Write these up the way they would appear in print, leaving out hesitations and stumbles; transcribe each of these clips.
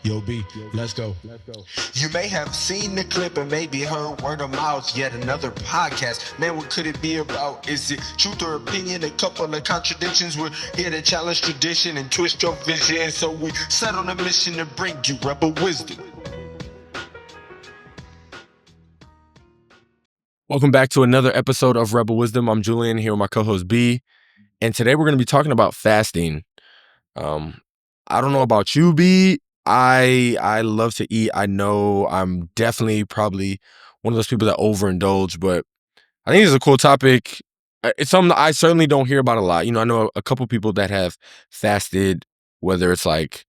Yo, B, let's go. You may have seen the clip and maybe heard word of mouth, yet another podcast. Man, what could it be about? Is it truth or opinion? A couple of contradictions. We're here to challenge tradition and twist your vision. So we set on a mission to bring you rebel wisdom. Welcome back to another episode of Rebel Wisdom. I'm Julian here with my co-host B, and today we're going to be talking about fasting. I don't know about you, B. I love to eat. I know I'm definitely probably one of those people that overindulge, but I think it's a cool topic. It's something that I certainly don't hear about a lot. You know, I know a couple people that have fasted, whether it's like,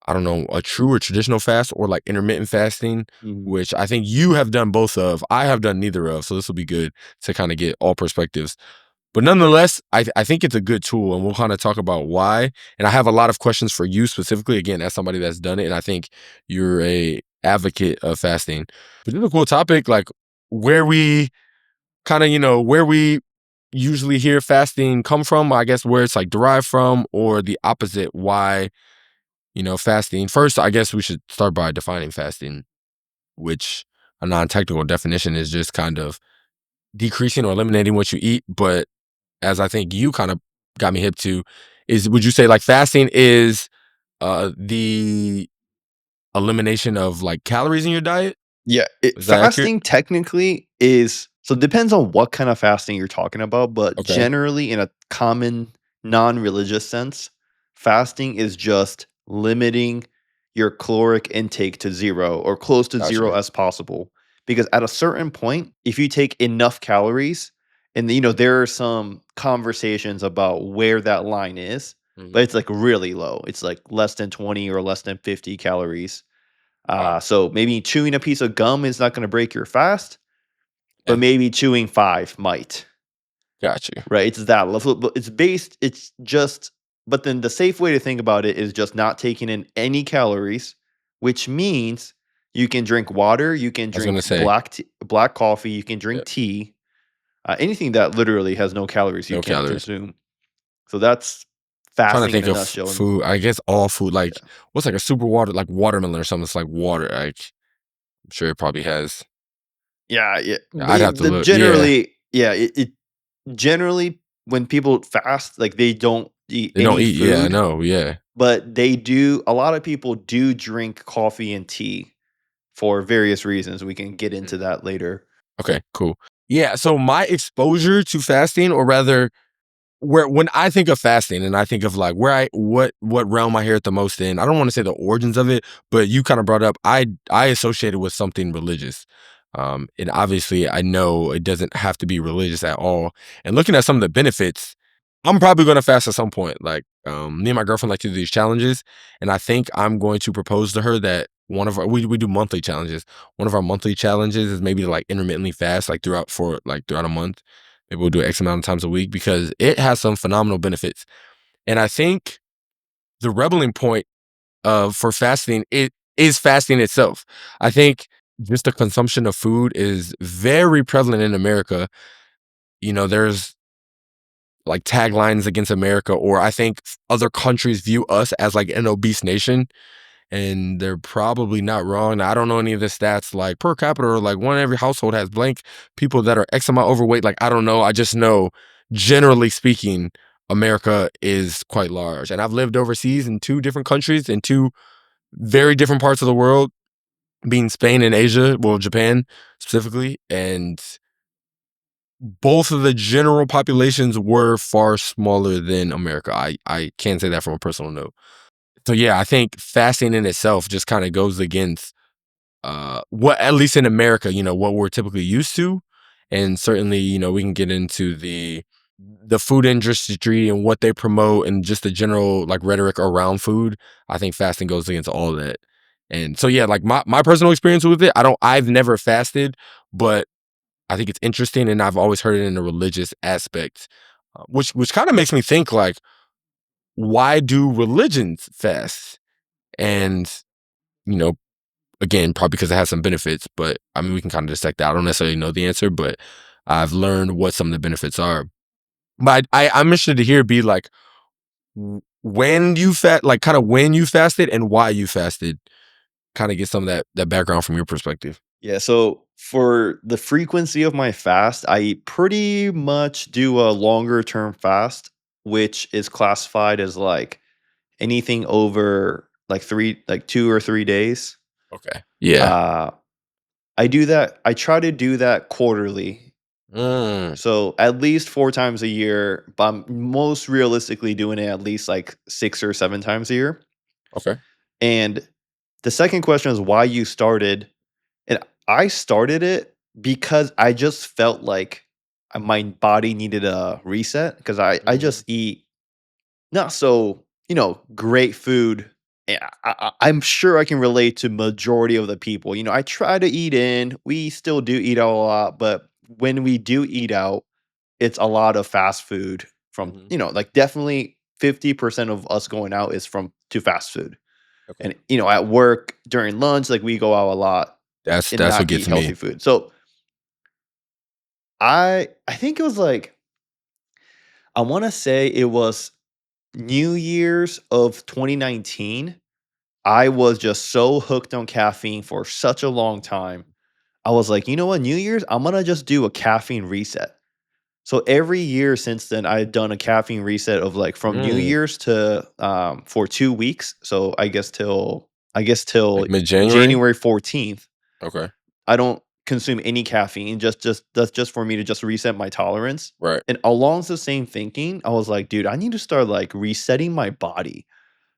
I don't know, a true or traditional fast or like intermittent fasting, which I think you have done both of. I have done neither of, so this will be good to kind of get all perspectives. But nonetheless, I think it's a good tool, and we'll kind of talk about why. And I have a lot of questions for you specifically, again, as somebody that's done it, and I think you're a advocate of fasting. But it's a cool topic, like where we kind of, where we usually hear fasting come from, I guess where it's like derived from, or the opposite, why, fasting. First, I guess we should start by defining fasting, which a non-technical definition is just kind of decreasing or eliminating what you eat. But as I think you kind of got me hip to, would you say like fasting is the elimination of like calories in your diet? Yeah, Is that accurate? fasting technically is, so it depends on what kind of fasting you're talking about, but Okay. generally in a common non-religious sense, fasting is just limiting your caloric intake to zero or close to Gotcha. zero as possible. Because at a certain point, if you take enough calories, and there are some conversations about where that line is, but it's like really low. It's like less than 20 or less than 50 calories. Wow. So maybe chewing a piece of gum is not going to break your fast, but Yeah. maybe chewing 5 might. Gotcha. Right? It's that level. But it's just, but then the safe way to think about it is just not taking in any calories, which means you can drink water, you can I was gonna drink say, black coffee, you can drink Yep. tea, anything that literally has no calories you No can't calories. consume. So that's Trying to fasting in think a of nutshell. food. I guess all food, like what's like a super water, like watermelon or something. It's like water. Like I'm sure it probably has. Yeah. I'd have to look. Generally, it generally when people fast, like they don't eat They don't any eat. Yeah, I food, know. Yeah. but they do. A lot of people do drink coffee and tea for various reasons. We can get into that later. Okay, cool. Yeah, so my exposure to fasting, or rather, when I think of fasting and I think of like what realm I hear it the most in, I don't want to say the origins of it, but you kind of brought up I associate it with something religious. And obviously I know it doesn't have to be religious at all. And looking at some of the benefits, I'm probably going to fast at some point. Like me and my girlfriend like to do these challenges, and I think I'm going to propose to her that one of our we do monthly challenges. One of our monthly challenges is maybe to like intermittently fast like throughout a month. Maybe we'll do X amount of times a week because it has some phenomenal benefits. And I think the rebelling point for fasting, it is fasting itself. I think just the consumption of food is very prevalent in America. There's like taglines against America, or I think other countries view us as like an obese nation, and they're probably not wrong. Now, I don't know any of the stats like per capita, or like one in every household has blank people that are X amount overweight. Like, I don't know. I just know, generally speaking, America is quite large. And I've lived overseas in 2 different countries, in 2 very different parts of the world, being Spain and Asia, well, Japan specifically. And both of the general populations were far smaller than America. I can't say that from a personal note. So yeah, I think fasting in itself just kind of goes against what, at least in America, what we're typically used to. And certainly, we can get into the food industry and what they promote and just the general like rhetoric around food. I think fasting goes against all of that. And so yeah, like my personal experience with it, I've never fasted, but I think it's interesting, and I've always heard it in a religious aspect, which kind of makes me think like, why do religions fast? And you know, again, probably because it has some benefits, but I mean, we can kind of dissect that. I don't necessarily know the answer, but I've learned what some of the benefits are. But I'm interested to hear, be like, when you like kind of when you fasted and why you fasted. Kind of get some of that background from your perspective. Yeah, so for the frequency of my fast, I pretty much do a longer term fast, which is classified as like anything over like 2 or 3 days. Okay. Yeah. Uh I do that. I try to do that quarterly. Mm, So at least 4 times a year, but I'm most realistically doing it at least like 6 or 7 times a year. okay. And the second question is why you started. And I started it because I just felt like my body needed a reset because I Mhm. just eat not so, great food. I'm sure I can relate to majority of the people. I try to eat in. We still do eat out a lot, but when we do eat out, it's a lot of fast food from, Mhm. like definitely 50% of us going out is from to fast food. Okay. And at work during lunch, like we go out a lot and That's what not eat gets healthy me. food. So I think it was like I want to say it was New Year's of 2019. I was just so hooked on caffeine for such a long time. I was like, you know what, New Year's, I'm gonna just do a caffeine reset. So every year since then, I've done a caffeine reset of like from New Mm, Year's to for 2 weeks. So I guess till like mid-January? January 14th. Okay. I don't consume any caffeine, just that's just for me to just reset my tolerance. Right. And along the same thinking, I was like, dude, I need to start like resetting my body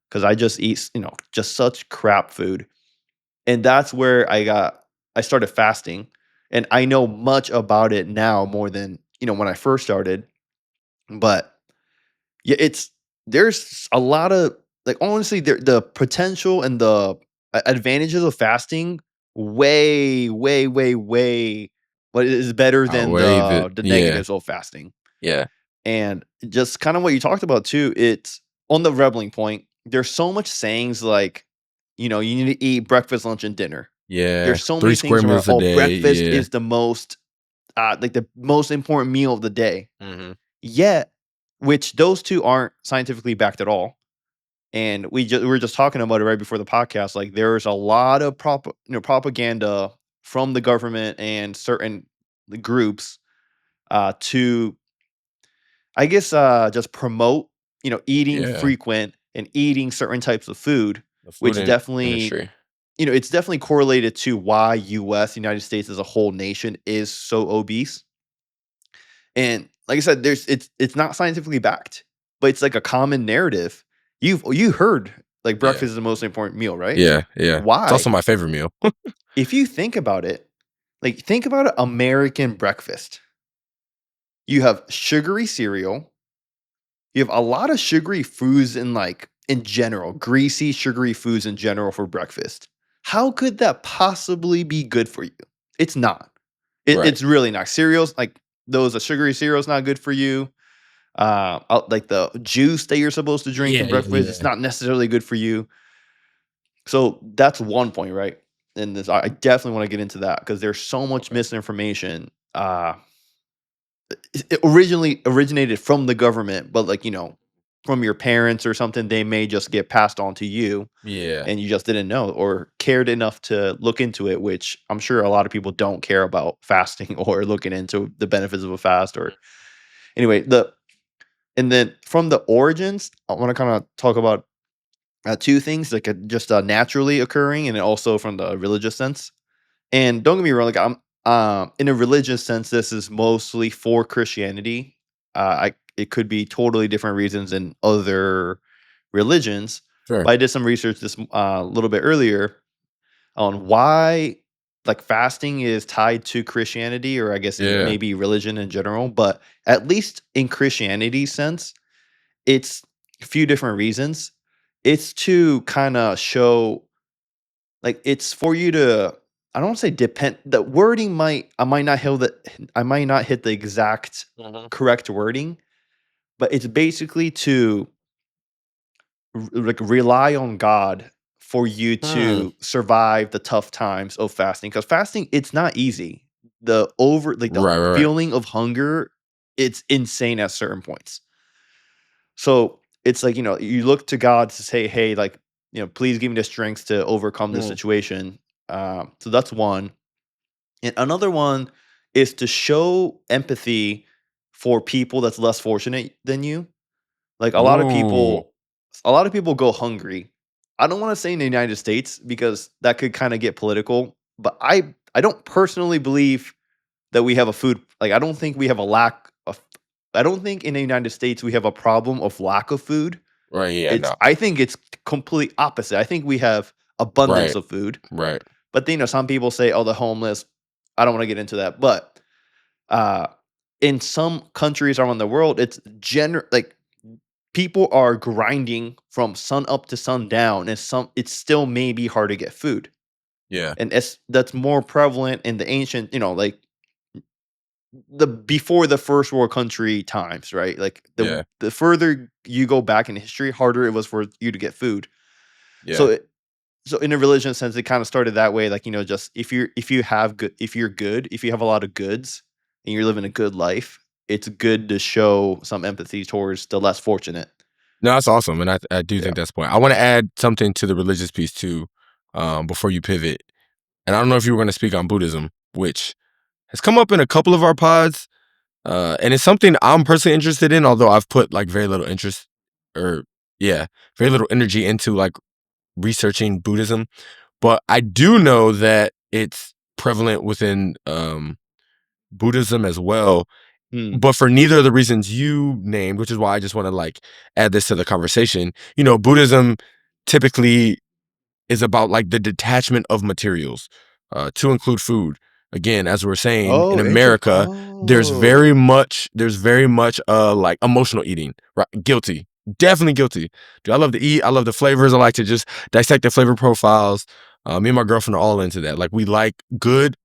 because I just eat, just such crap food. And that's where I started fasting. And I know much about it now more than, when I first started. But yeah, there's a lot of like honestly the potential and the advantages of fasting way, way, way, way what is better than Outweigh the the yeah. negatives of fasting. Yeah. And just kind of what you talked about too, it's on the rebelling point, there's so much sayings like, you need to eat breakfast, lunch, and dinner. Yeah. There's so 3 many square things around, meals a oh, day. breakfast Yeah. is the most like the most important meal of the day. Mhm. Yet, which those 2 aren't scientifically backed at all. And we were just talking about it right before the podcast, like, there's a lot of propaganda from the government and certain groups, to, I guess, just promote, eating Yeah. frequent and eating certain types of food, The food which definitely industry. it's definitely correlated to why United States as a whole nation is so obese. And like I said, it's not scientifically backed, but it's like a common narrative. You heard like Yeah. breakfast is the most important meal, right? Yeah. Yeah. It's also Why? my favorite meal. If you think about it, like think about an American breakfast. You have sugary cereal, you have a lot of sugary foods in general, greasy, sugary foods in general for breakfast. How could that possibly be good for you? It's not. Right. It's really not. Cereals, like those sugary cereals, not good for you. Like the juice that you're supposed to drink for Yeah, yeah, breakfast, it's yeah. not necessarily good for you. So that's one point, right? And I definitely want to get into that because there's so much Okay. misinformation. It originally originated from the government, but from your parents or something, they may just get passed on to you, Yeah. and you just didn't know or cared enough to look into it. Which I'm sure a lot of people don't care about fasting or looking into the benefits of a fast. Or anyway, and then from the origins, I want to kind of talk about 2 things, like just naturally occurring, and then also from the religious sense. And don't get me wrong, like I'm in a religious sense, this is mostly for Christianity. I It could be totally different reasons in other religions, Sure. but I did some research this a little bit earlier on why like fasting is tied to Christianity, or I guess Yeah. maybe religion in general. But at least in Christianity's sense, it's a few different reasons. It's to kinda show like, it's for you to I don't wanna say depend the wording I might not hit the exact Mhm. correct wording, but it's basically to rely on God for you Hmm. to survive the tough times of fasting. Because fasting, it's not easy. The Right. feeling of hunger, it's insane at certain points. So it's like, you look to God to say, hey, like, please give me the strength to overcome this Mm. situation. So that's one. And another one is to show empathy for people that's less fortunate than you. Like Ooh. a lot of people go hungry. I don't want to say in the United States because that could kind of get political, but I don't personally believe that we have a food like I don't think we have a lack of I don't think in the United States we have a problem of lack of food. Right. Yeah. No. I think it's complete opposite. I think we have abundance Right. of food. Right. But then, some people say, "Oh, the homeless." I don't want to get into that, but uh, in some countries around the world, it's like people are grinding from sun up to sundown, and it's still maybe hard to get food, Yeah. and that's more prevalent in the ancient, like the before the first world country times, right? Like Yeah. the further you go back in history, harder it was for you to get food. Yeah. So so in a religion sense, it kind of started that way. Like, just if you're good, if you have a lot of goods and you're living a good life, it's good to show some empathy towards the less fortunate. No, that's awesome, and I do Yeah. think that's the point. I want to add something to the religious piece too, before you pivot. And I don't know if you were going to speak on Buddhism, which has come up in a couple of our pods, and it's something I'm personally interested in. Although I've put like very little interest, or yeah, very little energy into like researching Buddhism. But I do know that it's prevalent within Buddhism as well, Hmm. but for neither of the reasons you named, which is why I just want to like add this to the conversation. Buddhism typically is about like the detachment of materials, to include food. Again, as we're saying, in Oh, interesting. America, Oh. there's very much like emotional eating, right? Guilty. Definitely guilty. Dude, I love to eat. I love the flavors. I like to just dissect the flavor profiles. Me and my girlfriend are all into that. Like we like good,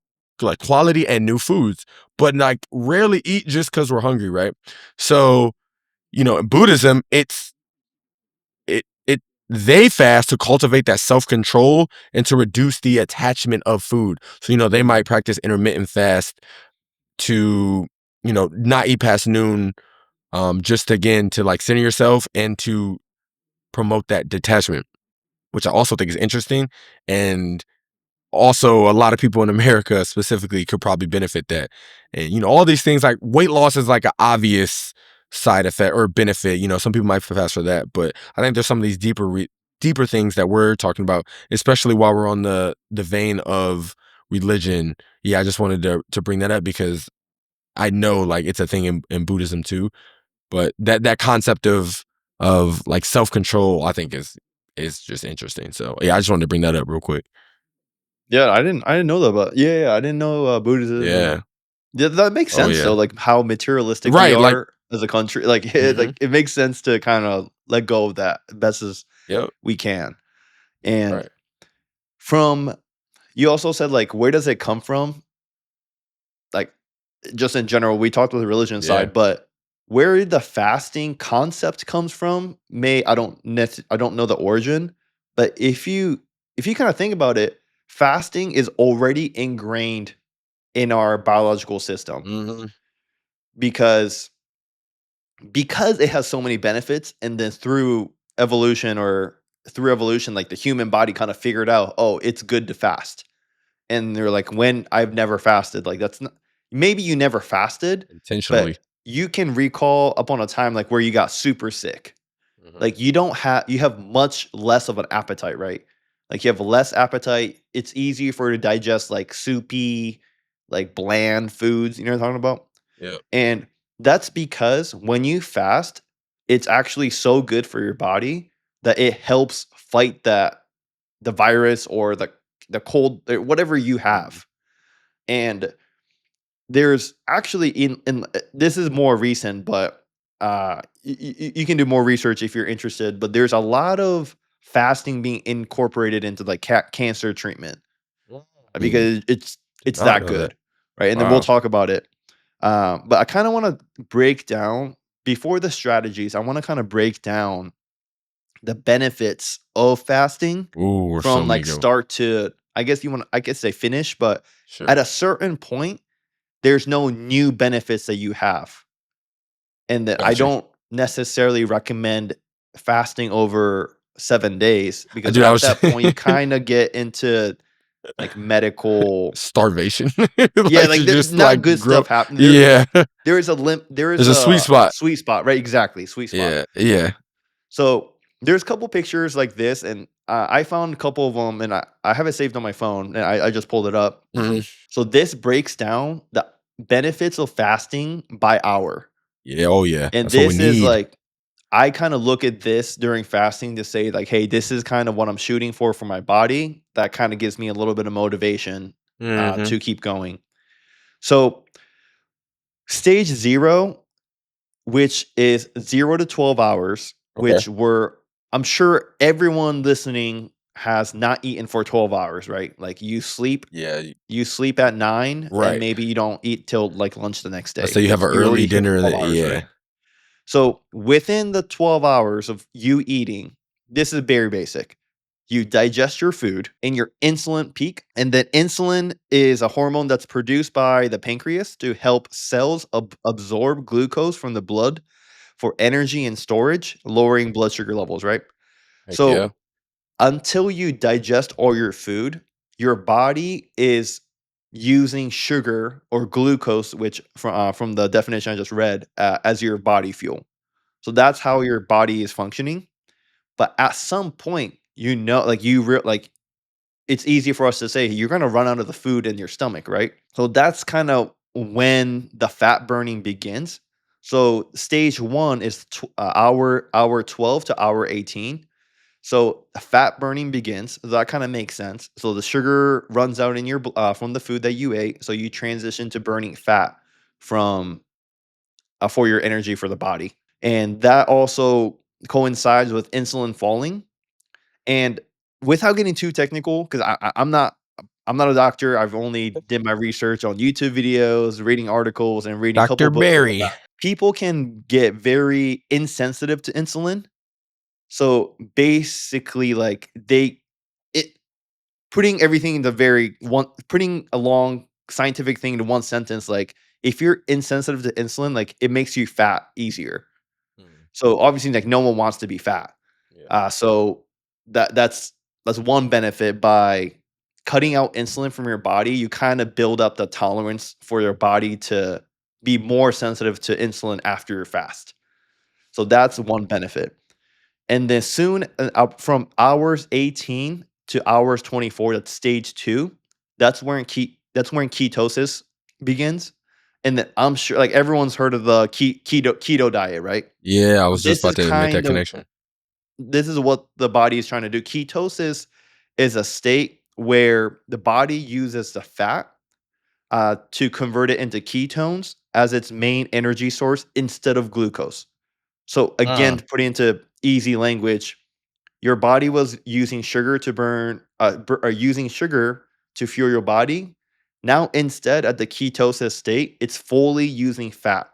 like quality and new foods, but like rarely eat just because we're hungry, right? So, in Buddhism, it they fast to cultivate that self-control and to reduce the attachment of food. So, they might practice intermittent fast to, not eat past noon, just again to like center yourself and to promote that detachment, which I also think is interesting. And also a lot of people in America specifically could probably benefit that. And all these things, like weight loss is like an obvious side effect or benefit. Some people might fast for that, but I think there's some of these deeper things that we're talking about, especially while we're on the vein of religion. Yeah, I just wanted to bring that up because I know like it's a thing in Buddhism too. But that concept of like self-control, I think is just interesting. So yeah, I just wanted to bring that up real quick. Yeah, I didn't know that, but yeah, I didn't know Buddhism. Yeah. Yeah, that makes Oh sense though, yeah. like how materialistic we Right. Like. are as a country. Like, Hmm. it makes sense to kind of let go of that best as Yep. we can. And Right. from you also said, like, where does it come from? Like, just in general, we talked about the religion Yeah. side, but where the fasting concept comes from, I don't know the origin, but if you kind of think about it, fasting is already ingrained in our biological system Hmm. because it has so many benefits, and then through evolution, like the human body kind of figured out, oh, it's good to fast. And they're like, when I've never fasted, like that's not, maybe you never fasted, Intentionally. but you can recall upon a time like where you got super sick. Hmm. Like you have much less of an appetite, right? Like you have less appetite. It's easier for you to digest like soupy, like bland foods. You know what I'm talking about? Yep. And that's because when you fast, it's actually so good for your body that it helps fight the virus or the cold or whatever you Mhm. have. And there's actually this is more recent, but you can do more research if you're interested. But there's a lot of fasting being incorporated into like cancer treatment Mm. because Did it's not that know that. good, right? And then we'll Wow. talk about it. But I kind of want to break down before the strategies. I want to kind of break down the benefits of fasting Ooh, we're so from many like go. start to I guess say finish, but Sure. at a certain point, there's no new benefits that you have. And that I Got you. don't necessarily recommend fasting over 7 days because Dude, I at was that point you kind of get into like medical. starvation. Yeah, Like like you just not like good grow. stuff happen. Yeah. There is a there is There's a sweet a spot. sweet spot, right? Exactly, sweet spot. Yeah. Yeah. So there's a couple pictures like this, and I found a couple of them, and I have it saved on my phone, and I just pulled it up. Mhm. So this breaks down the benefits of fasting by hour. Yeah. Oh yeah. And That's what we this is need. like, I kind of look at this during fasting to say, like, hey, this is kind of what I'm shooting for my body. That kind of gives me a little bit of motivation Hmm. to keep going. So, stage zero, which is 0 to 12 hours, Okay. which I'm sure everyone listening has not eaten for 12 hours, right? Like Yeah. you sleep at 9 and Right. maybe you don't eat till like lunch the next Let's day. say you Like have an you early already hit dinner. 12 hours, right? Yeah. So within the 12 hours of you eating, this is very basic. You digest your food and your insulin peak. And that insulin is a hormone that's produced by the pancreas to help cells absorb glucose from the blood for energy and storage, lowering blood sugar levels, right? Heck yeah. So until you digest all your food, your body is using sugar or glucose, which from the definition I just read, as your body fuel. So that's how your body is functioning. But at some point, like like it's easy for us to say you're going to run out of the food in your stomach, right? So that's kind of when the fat burning begins. So stage one is hour 12 to hour 18. So the fat burning begins. So that kind of makes sense. So the sugar runs out in your from the food that you ate. So you transition to burning fat from for your energy for the body. And that also coincides with insulin falling. And without getting too technical, because I'm not a doctor. I've only did my research on YouTube videos, reading articles, and reading a couple Dr. books about Barry. that. People can get very insensitive to insulin. So basically, like it putting everything into putting a long scientific thing into one sentence, like if you're insensitive to insulin, like it makes you fat easier. Mm, So obviously, like no one wants to be fat. yeah. So that's one benefit by cutting out insulin from your body. You kind of build up the tolerance for your body to be more sensitive to insulin after your fast. So that's one benefit. And then soon, from hours 18 to hours 24, that's stage two. That's when ketosis begins. And then I'm sure, like everyone's heard of the keto diet, right? Yeah. I was just This is about to make that kind of connection. this is what the body is trying to do. Ketosis is a state where the body uses the fat to convert it into ketones as its main energy source instead of glucose. So again, Uh, to put it into easy language, your body was using sugar to using sugar to fuel your body. Now instead, at the ketosis state, it's fully using fat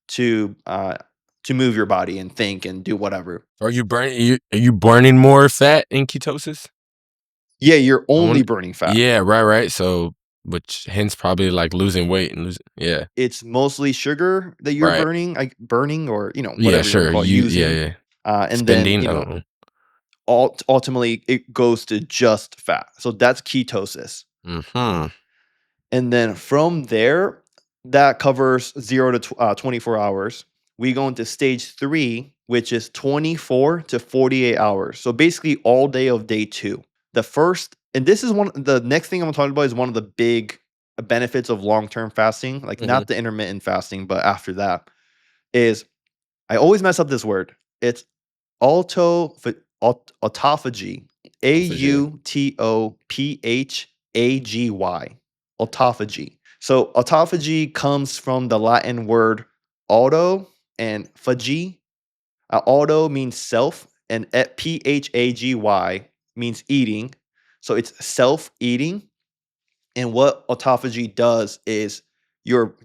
to uh, to move your body and think and do whatever. are you burning more fat in ketosis? Yeah, you're I only want burning fat. Yeah, right. So which hence probably like losing weight and losing yeah. It's mostly sugar that you're Right. burning, like burning, or Yeah, whatever you want to sure. call it, Yeah, using, yeah. and then Spending, I don't know. ultimately it goes to just fat. So that's ketosis. Mhm. And then from there, that covers 24 hours. We go into stage three, which is 24 to 48 hours. So basically all day of day two. And this is the next thing I'm going to talk about is one of the big benefits of long term fasting, like Mhm. not the intermittent fasting, but after that, is I always mess up this word. It's autophagy. Autophagy. Autophagy. Autophagy. So autophagy comes from the Latin word auto and phagy. Auto means self, and phagy means eating. So it's self eating. And what autophagy does is your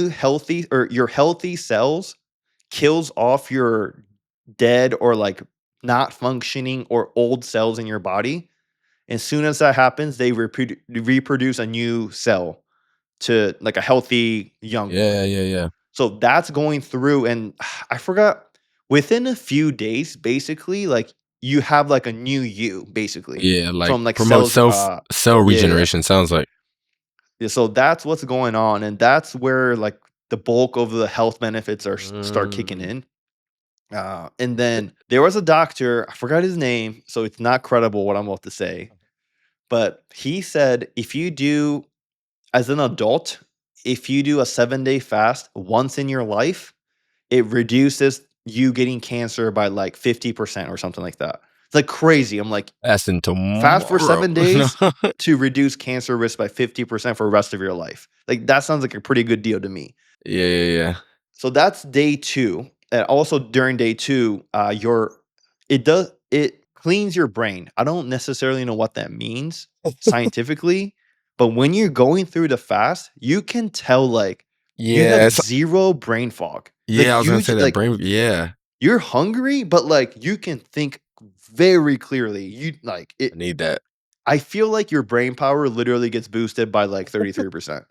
healthy cells kills off your dead or like not functioning or old cells in your body. As soon as that happens, they reproduce a new cell to like a healthy young one. Yeah. So that's going through, and I forgot within a few days, basically, like you have like a new you, basically, Yeah, like from like promote cells. cell Yeah, regeneration. Sounds like. yeah. So that's what's going on, and that's where like the bulk of the health benefits are start kicking Mm. in. And then there was a doctor, I forgot his name, so it's not credible what I'm about to say, but he said if you do, as an adult, if you do a 7-day fast once in your life, it reduces you getting cancer by like 50% or something like that. It's like crazy. I'm like, Fasting fast for tomorrow. 7 days to reduce cancer risk by 50% for the rest of your life. Like that sounds like a pretty good deal to me. Yeah. So that's day 2. And also during day 2, it cleans your brain. I don't necessarily know what that means scientifically, but when you're going through the fast, you can tell like you have Yes. zero brain fog. Yeah, I Like was gonna say that like brain. Yeah, you're hungry, but like you can think very clearly. You like I it. need that. I feel like your brain power literally gets boosted by like 33%.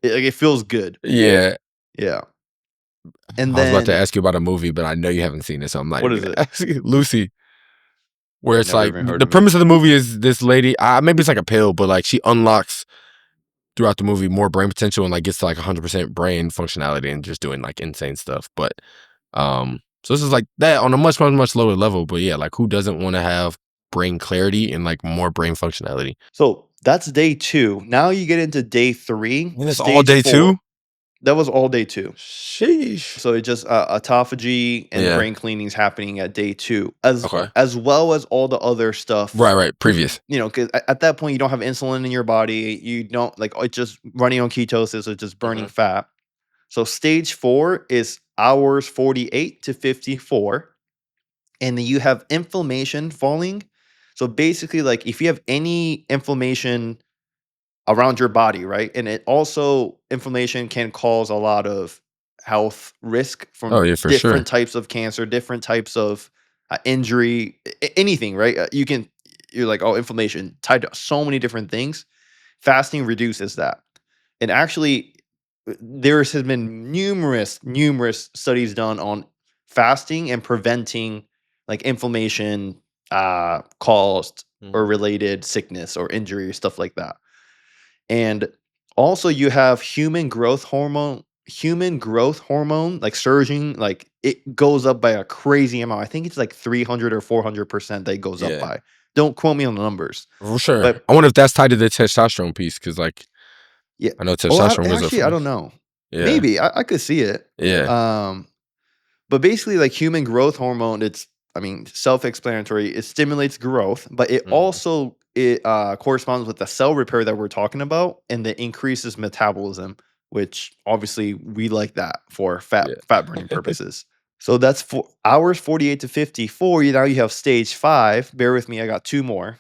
It feels good. Yeah, Yeah. And I was about to then ask you about a movie, but I know you haven't seen it, so I'm not what even is gonna it? ask you. Lucy, where it's Never like even heard the of it. premise of the movie is this lady. Maybe it's like a pill, but like she unlocks throughout the movie more brain potential and like gets to like 100% brain functionality and just doing like insane stuff. But so this is like that on a much lower level. But yeah, like who doesn't want to have brain clarity and like more brain functionality? So that's day 2. Now you get into day 3, And it's all stage day 4. two. That was all day 2. Sheesh. So it just autophagy and Yeah. brain cleaning is happening at day 2, as Okay. as well as all the other stuff. Right. Previous. You know, because at that point you don't have insulin in your body. You don't like it's just running on ketosis. It's just burning Mhm. fat. So stage 4 is hours 48 to 54, and then you have inflammation falling. So basically, like if you have any inflammation around your body, right? And it also inflammation can cause a lot of health risk Oh from yeah, for sure. different types of cancer, different types of injury, anything, right? You're like, oh, inflammation tied to so many different things. Fasting reduces that. And actually, there has been numerous studies done on fasting and preventing like inflammation caused or Mhm. related sickness or injury or stuff like that. And also you have human growth hormone like surging, like it goes up by a crazy amount. I think it's like 300 or 400% that it goes up Yeah, by. Don't quote me on the numbers. for sure. But I wonder if that's tied to the testosterone piece because like yeah. I know Oh, testosterone goes up actually, for I like don't know. yeah, Maybe I could see it. yeah, Um, but basically, like human growth hormone, I mean, self-explanatory. It stimulates growth, but it mhm, also corresponds with the cell repair that we're talking about, and it increases metabolism, which obviously we like that for yeah. fat burning purposes. So that's hours 48 to 54. Now you have stage 5. Bear with me, I got 2 more.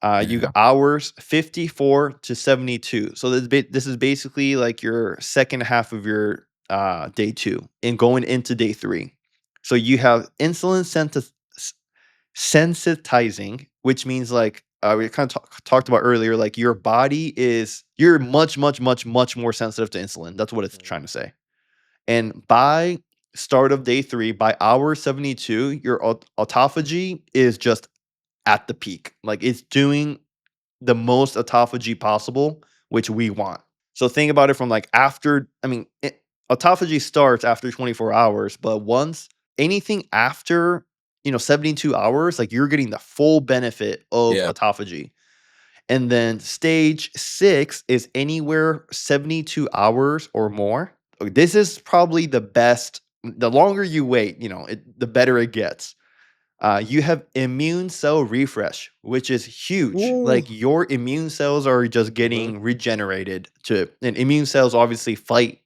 You Yeah. got hours 54 to 72. So this is basically like your second half of your day 2 and going into day 3. So you have insulin sensitizing, which means like we kind of talked about earlier, like you're much more sensitive to insulin. That's what it's trying to say. And by start of day 3, by hour 72, your autophagy is just at the peak. Like it's doing the most autophagy possible, which we want. So think about it from like after, I mean, autophagy starts after 24 hours, but once anything after, 72 hours, like you're getting the full benefit of Yeah. autophagy. And then stage 6 is anywhere 72 hours or more. This is probably the best. The longer you wait, the better it gets. You have immune cell refresh, which is huge. Ooh. Like your immune cells are just Mhm. getting regenerated and immune cells obviously fight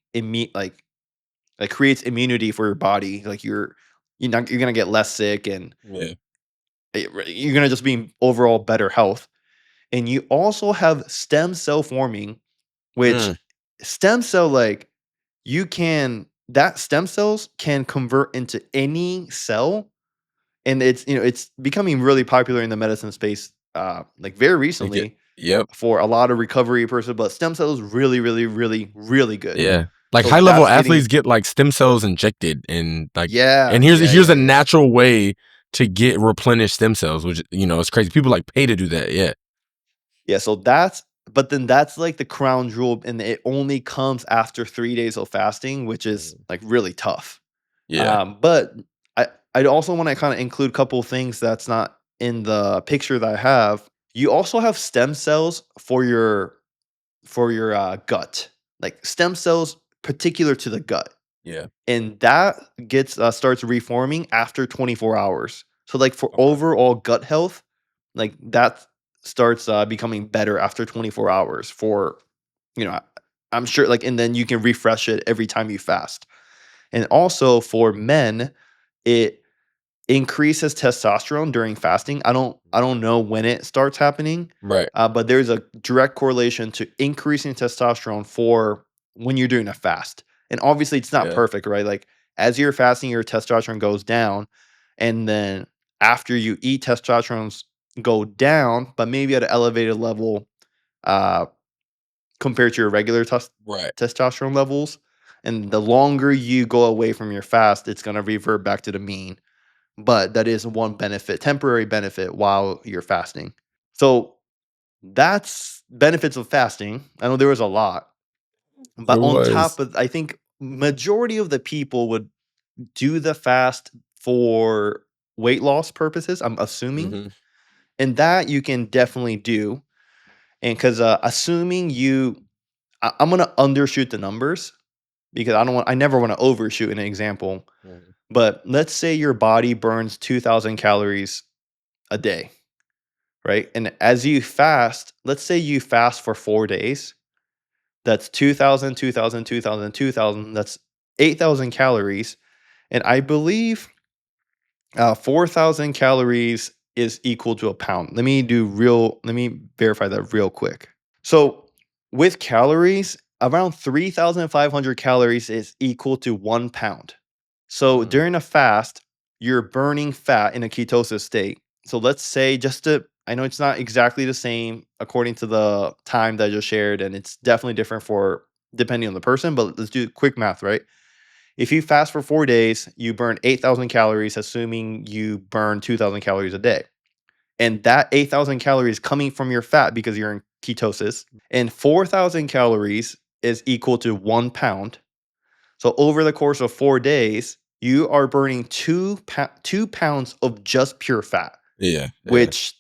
like creates immunity for your body. Like you're gonna get less sick and Yeah. you're gonna just be in overall better health. And you also have stem cell forming, which Mm. stem cell like you can that stem cells can convert into any cell, and it's becoming really popular in the medicine space like very Like it. recently Yep. for a lot of recovery person, but stem cells really really really really good. Yeah. Like So high level that's getting athletes get like stem cells injected, and like yeah, here's yeah, a yeah, yeah. natural way to get replenished stem cells, which it's crazy. People like pay to do that. Yeah. Yeah, so that's like the crown jewel, and it only comes after 3 days of fasting, which is like really tough. Yeah. But I'd also want to kind of include a couple things that's not in the picture that I have. You also have stem cells for your gut, like stem cells particular to the gut, Yeah. and that gets starts reforming after 24 hours. So like for Okay. overall gut health, like that starts becoming better after 24 hours. For you know, I'm sure like, and then you can refresh it every time you fast. And also for men, it increases testosterone during fasting. I don't know when it starts happening, Right. but there's a direct correlation to increasing testosterone for when you're doing a fast. And obviously, it's not Yeah. perfect, right? Like as you're fasting, your testosterone goes down, and then after you eat, testosterones go down, but maybe at an elevated level uh, compared to your regular Right. testosterone levels. And the longer you go away from your fast, it's going to revert back to the mean, but that is one benefit, temporary benefit while you're fasting. So that's benefits of fasting. I know there was a lot, It but on was. top of, I think majority of the people would do the fast for weight loss purposes, I'm assuming. Hmm. And that you can definitely do. And because assuming I'm going to undershoot the numbers because I never want to overshoot an example. But let's say your body burns 2,000 calories a day, right? And as you fast, let's say you fast for 4 days, that's 2,000, 2,000, 2,000, 2,000. That's 8,000 calories. And I believe 4,000 calories is equal to a pound. Let me verify that real quick. So with calories, around 3,500 calories is equal to 1 pound. So during a fast, you're burning fat in a ketosis state. So let's say I know it's not exactly the same according to the time that I just shared, and it's definitely different for depending on the person, but let's do quick math, right? If you fast for 4 days, you burn 8,000 calories, assuming you burn 2,000 calories a day. And that 8,000 calories coming from your fat because you're in ketosis, and 4,000 calories is equal to 1 pound. So over the course of 4 days, you are burning 2 pounds of just pure fat, Yeah. Yeah. which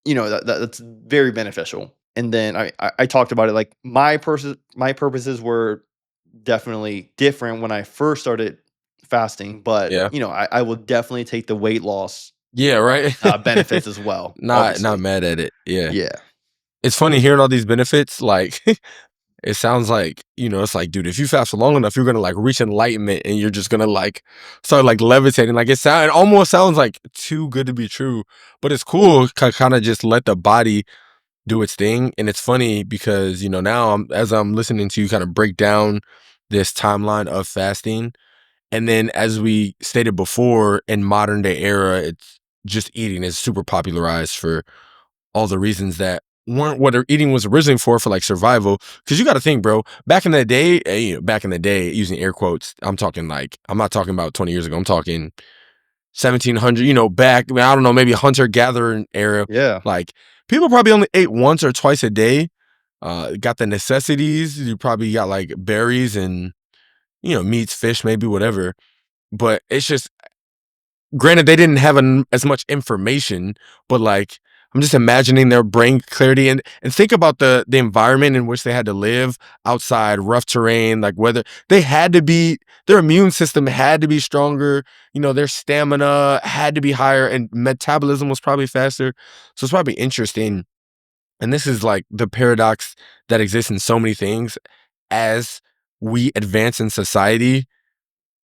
that's very beneficial. And then I talked about it like my purposes were definitely different when I first started fasting, but Yeah. I will definitely take the weight loss Yeah. Right. benefits as well. Not Obviously, mad at it. Yeah. yeah, It's funny hearing all these benefits. Like, it sounds like, it's like, dude, if you fast for long enough, you're gonna like reach enlightenment, and you're just gonna like start like levitating. Like it almost sounds like too good to be true, but it's cool. Kind of just let the body do its thing. And it's funny because now as I'm listening to you kind of break down this timeline of fasting, and then as we stated before, in modern day era, it's just eating is super popularized for all the reasons that weren't what eating was originally for like survival. Because you got to think, bro, back in the day, back in the day, using air quotes, I'm talking like, I'm not talking about 20 years ago, I'm talking 1700, back, I mean, I don't know, maybe hunter gatherer era. yeah, Like, people probably only ate once or twice a day. Got the necessities. You probably got like berries and, meats, fish, maybe whatever. But it's just, granted, they didn't have as much information, but like, I'm just imagining their brain clarity, and think about the environment in which they had to live outside, rough terrain, like whether their immune system had to be stronger, their stamina had to be higher, and metabolism was probably faster. So it's probably interesting. And this is like the paradox that exists in so many things. As we advance in society,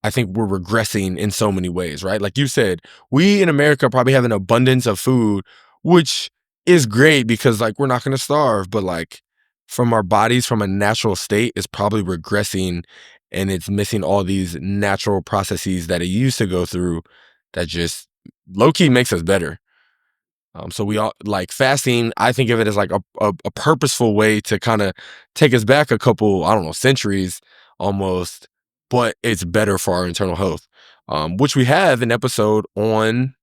I think we're regressing in so many ways, right? Like you said, we in America probably have an abundance of food, which is great because like we're not going to starve, but like from our bodies, from a natural state, is probably regressing, and it's missing all these natural processes that it used to go through that just low key makes us better. So we all like fasting. I think of it as like a purposeful way to kind of take us back a couple, I don't know, centuries almost, but it's better for our internal health. Which we have an episode on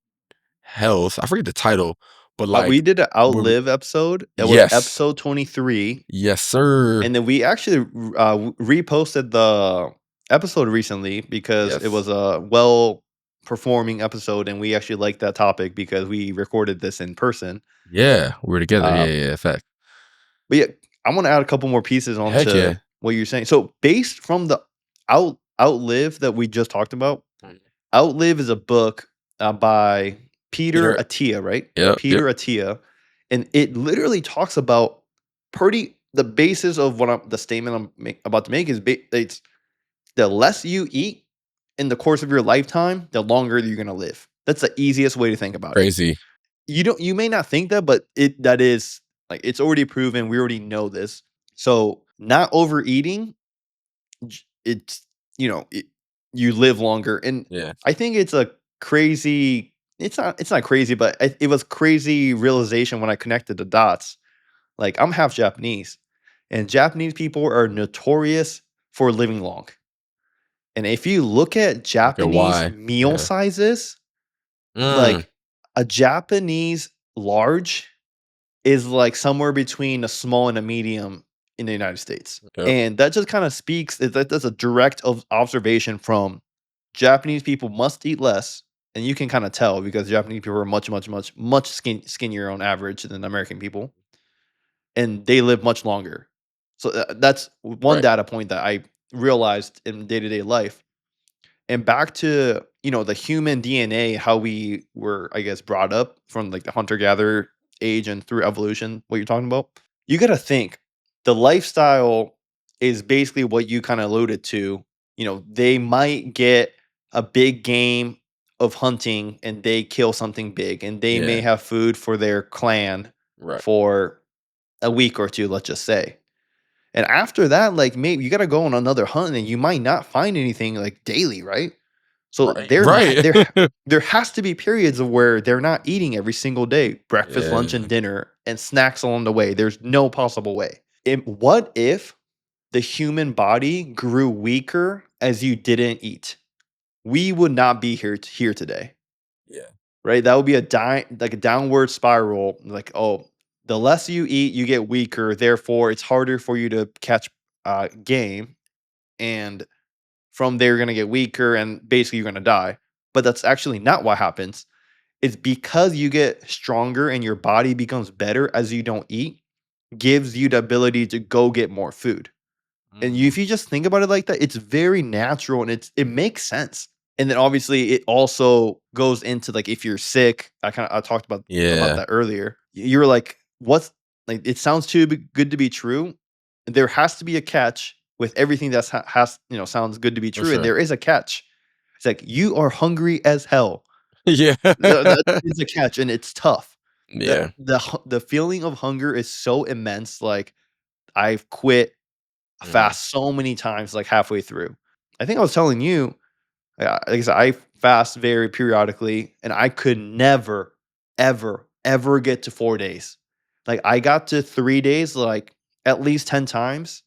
health. I forget the title, but We like did an where Outlive episode. It was yes, episode 23. yes, sir. And then we actually reposted the episode recently because it Yes. was a well-performing episode, and we actually liked that topic because we recorded this in person. Yeah, we're together. Uh, Yeah, fact. But yeah, I want to add a couple more pieces Heck onto yeah. what you're saying. So based from the Outlive that we just talked about, Mhm. Outlive is a book by Peter Peter. Attia, right? Yep. Peter Attia, and it literally talks about the basis of the statement I'm about to make is it's the less you eat in the course of your lifetime, the longer you're gonna live. That's the easiest way to think about it. Crazy. You may not think that, but that is like it's already proven. We already know this. So not overeating, it's you live longer, and Yeah. I think it's a crazy. It's not crazy, but it was crazy realization when I connected the dots. Like I'm half Japanese, and Japanese people are notorious for living long. And if you look at Japanese why? meal Yeah. sizes, Mm. like a Japanese large is like somewhere between a small and a medium in the United States. Yep. And that just kind of speaks that's a direct observation from Japanese people must eat less. And you can kind of tell because Japanese people are much skinnier on average than American people, and they live much longer. So that's one Right. data point that I realized in day-to-day life. And back to, the human DNA, how we were, I guess, brought up from like the hunter-gatherer age and through evolution, what you're talking about. You got to think the lifestyle is basically what you kind of alluded to. They might get a big game of hunting and they kill something big, and they may Yeah. have food for their clan Right. for a week or two, let's just say. And after that, like maybe you gotta go on another hunt and you might not find anything like daily, right? So Right. there has to be periods of where they're not eating every single day, breakfast, lunch, Yeah. and dinner, and snacks along the way. There's no possible way. What if the human body grew weaker as you didn't eat? We would not be here today. Yeah. Right? That would be a downward spiral. Like, oh, the less you eat, you get weaker. Therefore, it's harder for you to catch game, and from there, you're gonna get weaker, and basically, you're gonna die. But that's actually not what happens. It's because you get stronger and your body becomes better as you don't eat, gives you the ability to go get more food. And if you just think about it like that, it's very natural and it makes sense. And then obviously it also goes into like if you're sick, I talked about Yeah. that earlier. You're like, what's like it sounds too good to be true. There has to be a catch with everything that's sounds good to be For true, and sure. there is a catch. It's like you are hungry as hell. Yeah. That is a catch, and it's tough. Yeah. The feeling of hunger is so immense. Like I've quit fast so many times, like halfway through. I think I was telling you, like I said, I fast very periodically, and I could never, ever, ever get to 4 days. Like I got to 3 days, like at least 10 times.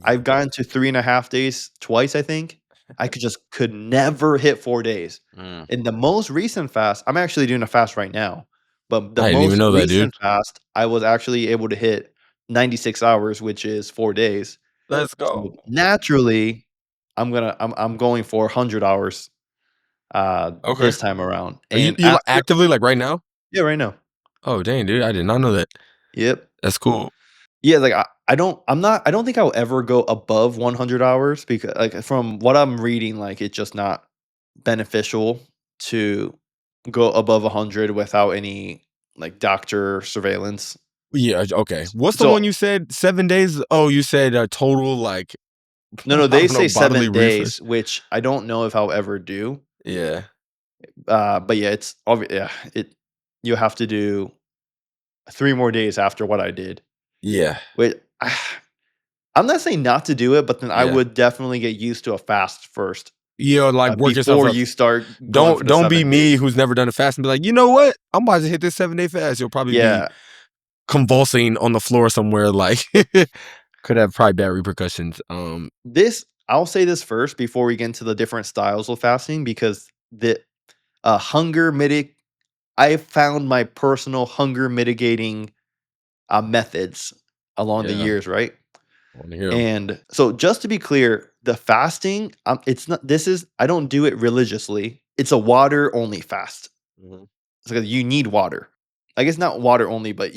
I've gotten to 3.5 days twice, I think. I could never hit 4 days. Mm. In the most recent fast, I'm actually doing a fast right now. But the I didn't even most know that, dude. recent fast, I was actually able to hit 96 hours, which is 4 days. Let's So go. naturally, I'm going for 100 hours Okay. this time around. Are you And after actively like right now? yeah, right now. Oh dang, dude. I did not know that. Yep. That's cool. Yeah, like I don't think I'll ever go above 100 hours because like from what I'm reading, like it's just not beneficial to go above 100 without any like doctor surveillance. Yeah, okay. What's the So one you said? 7 days? Oh, you said total like no, I they don't know, say bodily 7 days, refresh. which I don't know if I'll ever do. Yeah. But yeah, it's obvious. Yeah, you have to do 3 more days after what I did. Yeah. Wait, I'm not saying not to do it, but then I Yeah. would definitely get used to a fast first Like work yourself before up. you start going for the Don't be 7 me days. who's never done a fast and be like, you know what? I'm about to hit this 7-day fast. You'll probably be Yeah, convulsing on the floor somewhere, like could have probably bad repercussions. this I'll say this first before we get into the different styles of fasting because the hunger mitig I found my personal hunger mitigating methods along the Yeah, years, right? I want to hear them. And so just to be clear, the fasting, it's not this is I don't do it religiously. It's a water only fast. Mhm. It's because you need water. I guess not water only, but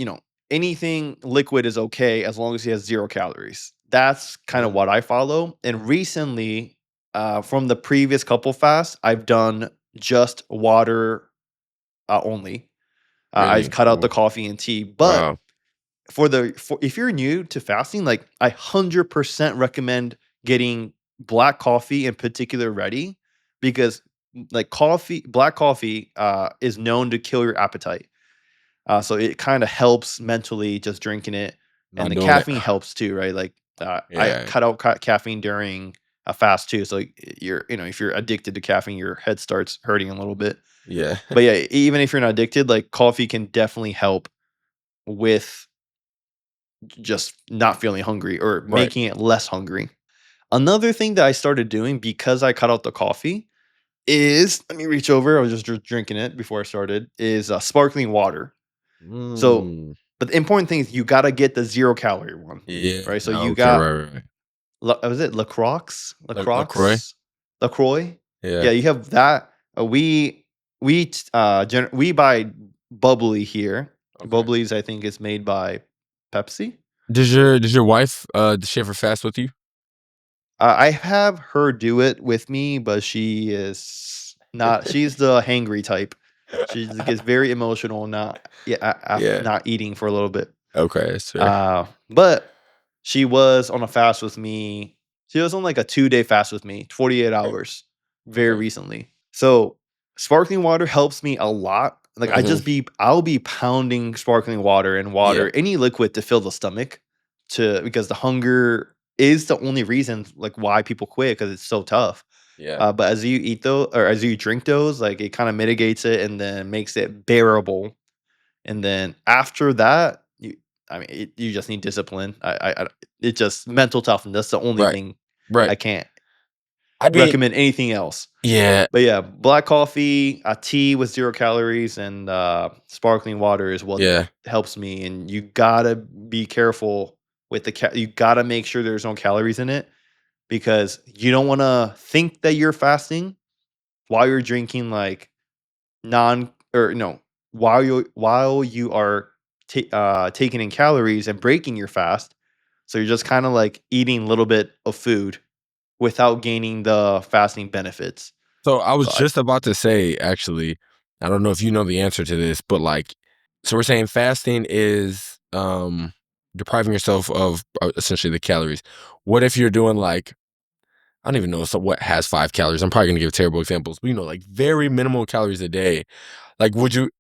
anything liquid is okay as long as it has 0 calories. That's kind of what I follow. And recently, from the previous couple fasts, I've done just water only. I Really? cut out the coffee and tea. But Wow. for if you're new to fasting, like I 100% recommend getting black coffee in particular ready because like black coffee is known to kill your appetite. So it kind of helps mentally just drinking it, and Not the doing it. caffeine helps too, right? Like I Yeah, cut out caffeine during a fast too. So like, if you're addicted to caffeine, your head starts hurting a little bit. yeah. But yeah, even if you're not addicted, like coffee can definitely help with just not feeling hungry or Right. making it less hungry. Another thing that I started doing because I cut out the coffee is let me reach over. I was just drinking it before I started. Is sparkling water. So, Mm. but the important thing is you gotta get the 0 calorie one, Yeah. right? So you Okay. got Right. Right. was it Lacroix? LaCroix. Lacroix? Yeah. Yeah, you have that. We buy bubbly here. Okay. Bubbly's I think is made by Pepsi. Does your wife does she ever fast with you? I have her do it with me, but she is not. She's the hangry type. She gets very emotional, Yeah. not eating for a little bit. Okay, that's fair. But she was on a fast with me. She was on like a 2-day fast with me, 48 Okay. hours, very Okay. recently. So sparkling water helps me a lot. Like Mhm. I'll be pounding sparkling water and Yeah. any liquid to fill the stomach because the hunger is the only reason like why people quit because it's so tough. Yeah. But as you eat those or as you drink those, like it kind of mitigates it and then makes it bearable, and then after that, you just need discipline. It's just mental toughness. That's the only Right. thing. Right. I can't I mean, recommend anything else. yeah. But yeah, black coffee, tea with 0 calories, and sparkling water is what Yeah. helps me. And you gotta be careful with you gotta make sure there's no calories in it because you don't want to think that you're fasting while you're drinking like non or no while you are taking in calories and breaking your fast. So you're just kind of like eating a little bit of food without gaining the fasting benefits. So I was So I just about to say, actually, I don't know if you know the answer to this, but like, so we're saying fasting is depriving yourself of essentially the calories. What if you're doing like, I don't even know so what has 5 calories. I'm probably gonna give terrible examples, but like very minimal calories a day. Like, would you?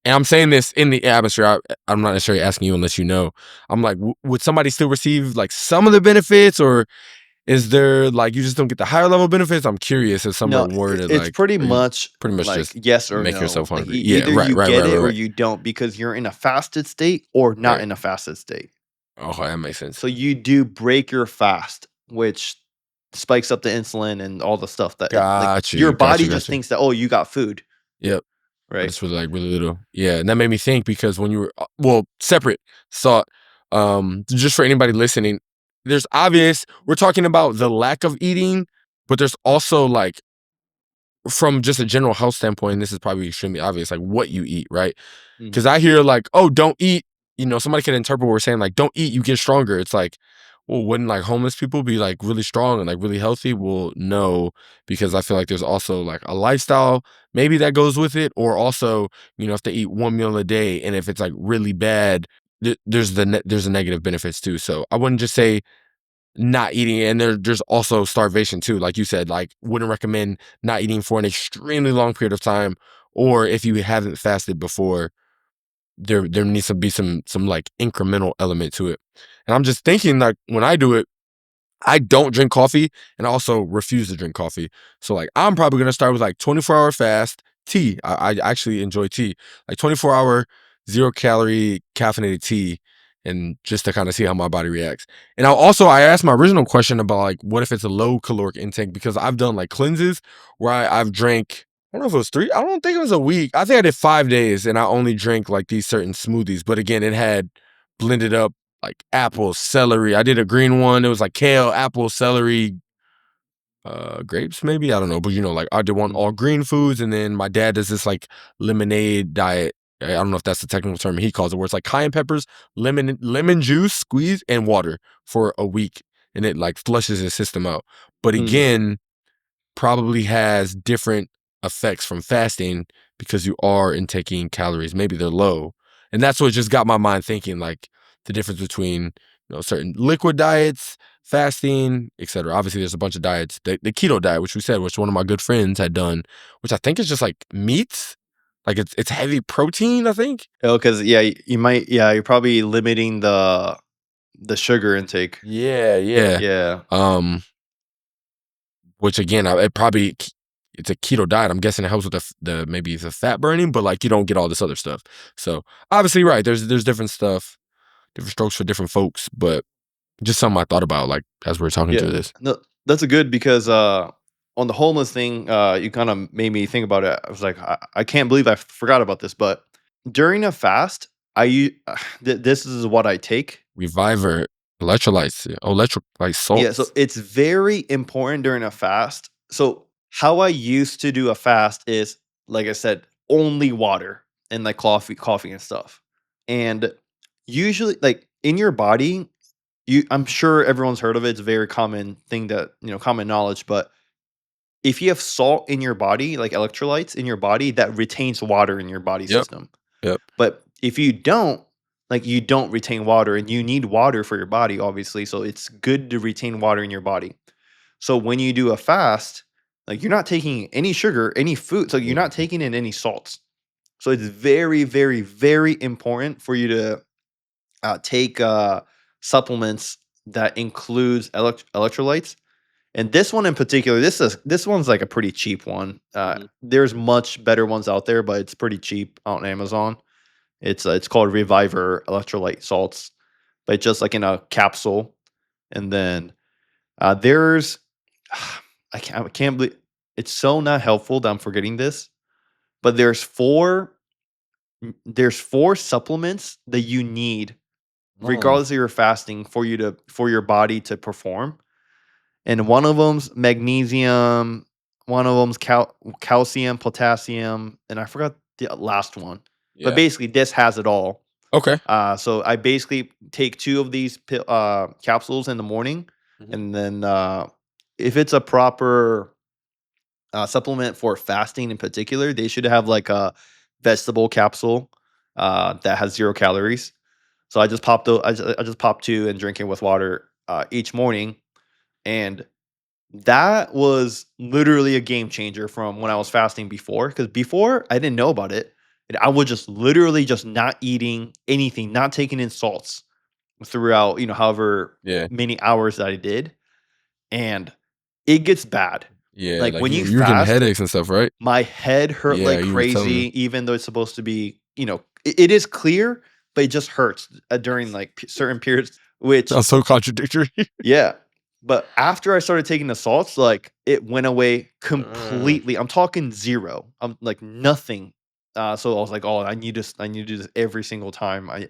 And I'm saying this in the atmosphere. I'm not necessarily asking you unless you know. I'm like, would somebody still receive like some of the benefits, or is there like you just don't get the higher level benefits? I'm curious if some are No, worded it's like, pretty are you much pretty much like just yes or make no. yourself Like hungry? Yeah, either right, you right, get right, right, it or right, you don't because you're in a fasted state or not right. in a fasted state. Oh, that makes sense. So you do break your fast, which spikes up the insulin and all the stuff that like Got your you, got body you, got just you. thinks that oh you got food, Yep. But right? it's really like really little. Yeah, and that made me think because when you were well, separate thought. Just for anybody listening, there's obvious. We're talking about the lack of eating, but there's also like from just a general health standpoint, and this is probably extremely obvious, like what you eat, right? Because Mhm. I hear like, oh, don't eat. Somebody can interpret what we're saying, like, don't eat, you get stronger. It's like, well, wouldn't like homeless people be like really strong and like really healthy? Well, no, because I feel like there's also like a lifestyle maybe that goes with it, or also, if they eat one meal a day and if it's like really bad, there's the negative benefits too. So I wouldn't just say not eating, and there's also starvation too. Like you said, like wouldn't recommend not eating for an extremely long period of time, or if you haven't fasted before, there needs to be some like incremental element to it. And I'm just thinking like when I do it, I don't drink coffee and I also refuse to drink coffee. So like I'm probably gonna start with like 24-hour fast tea. I actually enjoy tea, like 24-hour 0 calorie caffeinated tea, and just to kind of see how my body reacts. And I asked my original question about like, what if it's a low caloric intake? Because I've done like cleanses where I've drank, I don't know if it was 3, I don't think it was a week. I think I did 5 days and I only drank like these certain smoothies. But again, it had blended up like apple, celery. I did a green one. It was like kale, apple, celery, grapes maybe, I don't know, but like I did one all green foods, and then my dad does this like lemonade diet. I don't know if that's the technical term he calls it, where it's like cayenne peppers, lemon juice squeeze, and water for a week, and it like flushes his system out. But again, probably has different effects from fasting because you are intaking calories. Maybe they're low, and that's what just got my mind thinking, like the difference between certain liquid diets, fasting, etc. Obviously, there's a bunch of diets. The keto diet, which we said, which one of my good friends had done, which I think is just like meats, like it's heavy protein, I think. Oh, because you're probably limiting the sugar intake. Yeah. Yeah. Which again, it's a keto diet. I'm guessing it helps with the maybe the fat burning, but like you don't get all this other stuff. So obviously, right, there's different stuff, different strokes for different folks, but just something I thought about like as we were talking through this. No, that's a good because on the homeless thing, you kind of made me think about it. I was like, I can't believe I forgot about this, but during a fast, this is what I take. Reviver, electrolytes, electrolyte salts. Yeah, so it's very important during a fast. So how I used to do a fast is, like I said, only water and like coffee and stuff. And usually, like in your body, I'm sure everyone's heard of it. It's a very common thing that common knowledge. But if you have salt in your body, like electrolytes in your body, that retains water in your body system. Yep. But if you don't, like you don't retain water, and you need water for your body, obviously. So it's good to retain water in your body. So when you do a fast, like you're not taking any sugar, any food, so you're not taking in any salts. So it's very, very, very important for you to take supplements that includes electrolytes. And this one in particular, this one's like a pretty cheap one. There's much better ones out there, but it's pretty cheap on Amazon. It's called Reviver Electrolyte Salts, but just like in a capsule. And then there's I can't believe it's so not helpful that I'm forgetting this, but there's four supplements that you need regardless of your fasting for your body to perform. And one of them's magnesium, one of them's calcium, potassium, and I forgot the last one. Yeah. But basically, this has it all. Okay. So I basically take 2 of these capsules in the morning, and then if it's a proper supplement for fasting in particular, they should have like a vegetable capsule that has 0 calories. So I just pop I just pop 2 and drink it with water each morning. And that was literally a game changer from when I was fasting before. Because before I didn't know about it. And I would just literally just not eating anything, not taking in salts throughout, however many hours that I did. And it gets bad. Yeah. Like when you were getting fast, headaches and stuff, right? my head hurt Yeah, like you were telling me. crazy, even though it's supposed to be, it is clear, but it just hurts during like certain periods, which Sounds so contradictory. yeah. But after I started taking the salts, like it went away completely. I'm talking 0. I'm like nothing. So I was like, oh, I need to do this every single time I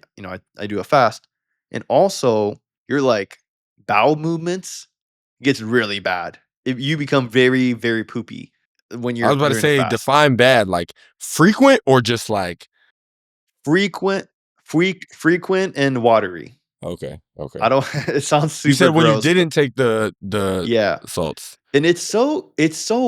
do a fast. And also your like bowel movements gets really bad. If you become very, very poopy when you're I was about to during a say, fast. define bad, like frequent or just like frequent and watery. Okay. I don't it sounds super You said when you gross. didn't take the Yeah. salts. And it's so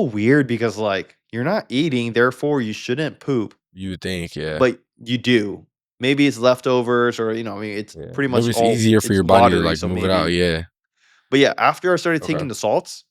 weird because like you're not eating, therefore you shouldn't poop, You would think, yeah. but you do. Maybe it's leftovers or it's pretty much Maybe it's all easier for it's your body to watery, like so move it out. maybe. Yeah. But yeah, after I started Okay. taking the salts,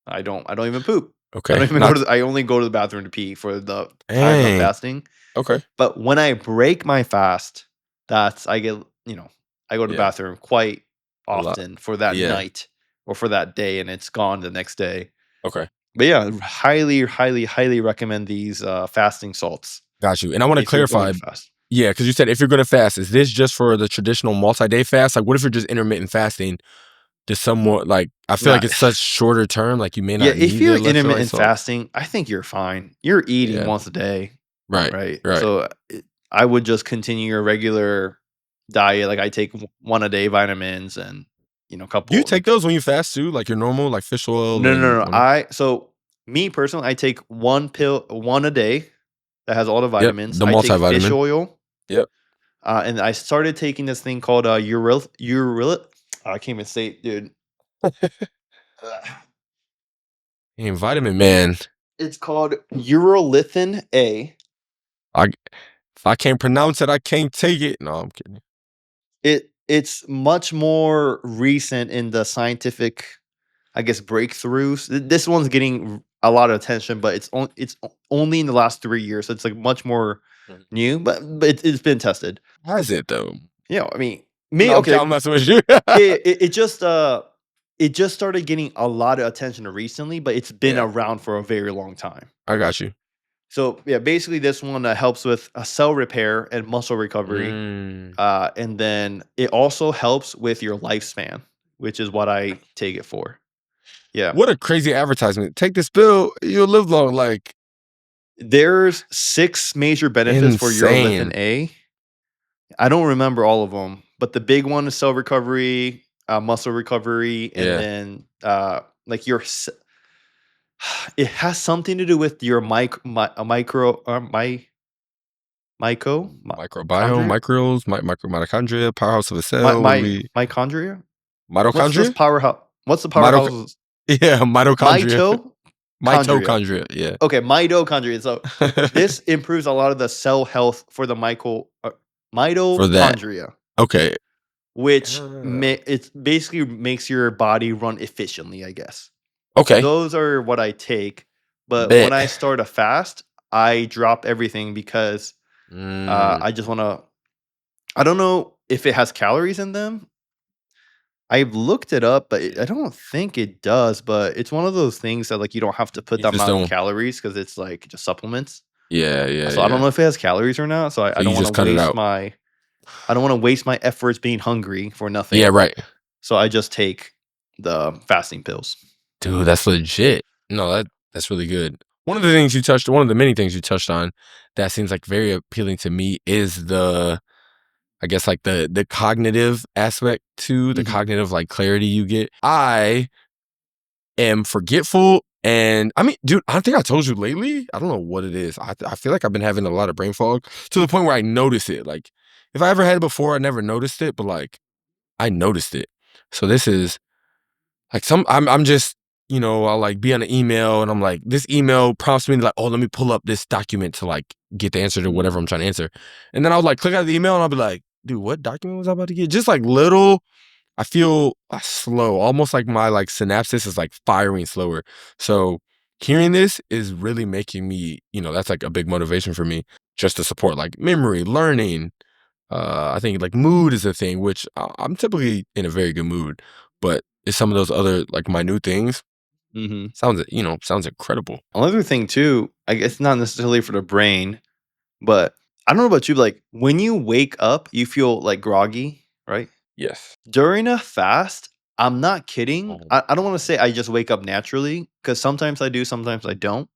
I don't even poop. I Okay. don't even I only go to the bathroom to pee for the time Dang. of fasting. Okay. But when I break my fast, I go to the bathroom quite often for that night or for that day, and it's gone the next day. Okay. But yeah, highly, highly, highly recommend these fasting salts. Got you. And I want to if you're going clarify, to fast. Yeah, because you said if you're gonna fast, is this just for the traditional multi-day fast? Like, what if you're just intermittent fasting? Does somewhat like I feel Nah, like it's such shorter term, like you may yeah, not if need the you're electrolyte intermittent salts. fasting, I think you're fine. You're eating Yeah, once a day, right, right? right. So I would just continue your regular diet. Like I take one a day vitamins and a Do you couple take like those when you fast too, like your normal, like fish oil no no and no. whatnot? So me personally, I take one a day that has all the Yep, vitamins. the I take fish multivitamin. oil, Yep. and I started taking this thing called uril. I can't even say it, dude. Ugh. And vitamin man, It's called urolithin A. I if I can't pronounce it, I can't take it. No, I'm kidding. It's much more recent in the scientific, I guess, breakthroughs. This one's getting a lot of attention, but only in the last 3 years. So it's like much more Mhm. new, but it's been tested. Has it though? I mean, No, me I'm okay. messing with you. Yeah, it just started getting a lot of attention recently, but it's been Yeah, around for a very long time. I got you. So yeah, basically this one helps with cell repair and muscle recovery. Mm. And then it also helps with your lifespan, which is what I take it for. Yeah. What a crazy advertisement. Take this pill, you'll live long. Like, There's 6 major benefits for urolithin insane. A. I don't remember all of them, but the big one is cell recovery, muscle recovery, and Yeah. then like it has something to do with your Microbiome, mitochondria. microbiome, mitochondria, powerhouse of a cell. What do we Mitochondria. What's this mitochondria? powerhouse? What's the Mitoch powerhouse? yeah, mitochondria. Mitochondria. Mitochondria, yeah. Okay, mitochondria. So this improves a lot of the cell health for the For that. mitochondria, Okay. which Ah. it basically makes your body run efficiently, I guess. So Okay. those are what I take. But when Bet. I start a fast, I drop everything because Mm, I just want to. I don't know if it has calories in them. I've looked it up, but I don't think it does. But it's one of those things that like you don't have to put you that just amount of don't. calories because it's like just supplements. Yeah, yeah, So I don't yeah. know if it has calories or not. So So I you don't want just to cut it waste out. my I don't want to waste my efforts being hungry for Yeah, nothing. right. So I just take the fasting pills. Dude, that's legit. No, that's really good. One of the many things you touched on that seems like very appealing to me is I guess like the cognitive aspect to the Mhm. cognitive like clarity you get. I am forgetful and I mean, dude, I think I told you lately. I don't know what it is. I feel like I've been having a lot of brain fog to the point where I notice it. Like if I ever had it before, I never noticed it, but like I noticed it. So this is like I'm just, I'll like be on an email and I'm like, this email prompts me to like, oh, let me pull up this document to like get the answer to whatever Mm. I'm trying to answer. And then I'll like click out the email and I'll be like, dude, what document was I about to get? Just like little, I feel slow, almost like my like synapses is like firing slower. So hearing this is really making me, that's like a big motivation for me just to support like memory, learning, I think like mood is a thing, which I'm typically in a very good mood, but it's some of those other like minute things. Mhm. Sounds incredible. Another thing too, I guess not necessarily for the brain, but I don't know about you, but, like when you wake up, you feel like groggy, right? Yes. During a fast, I'm not kidding. Oh, I don't want to say I just wake up naturally because sometimes I do, sometimes I don't.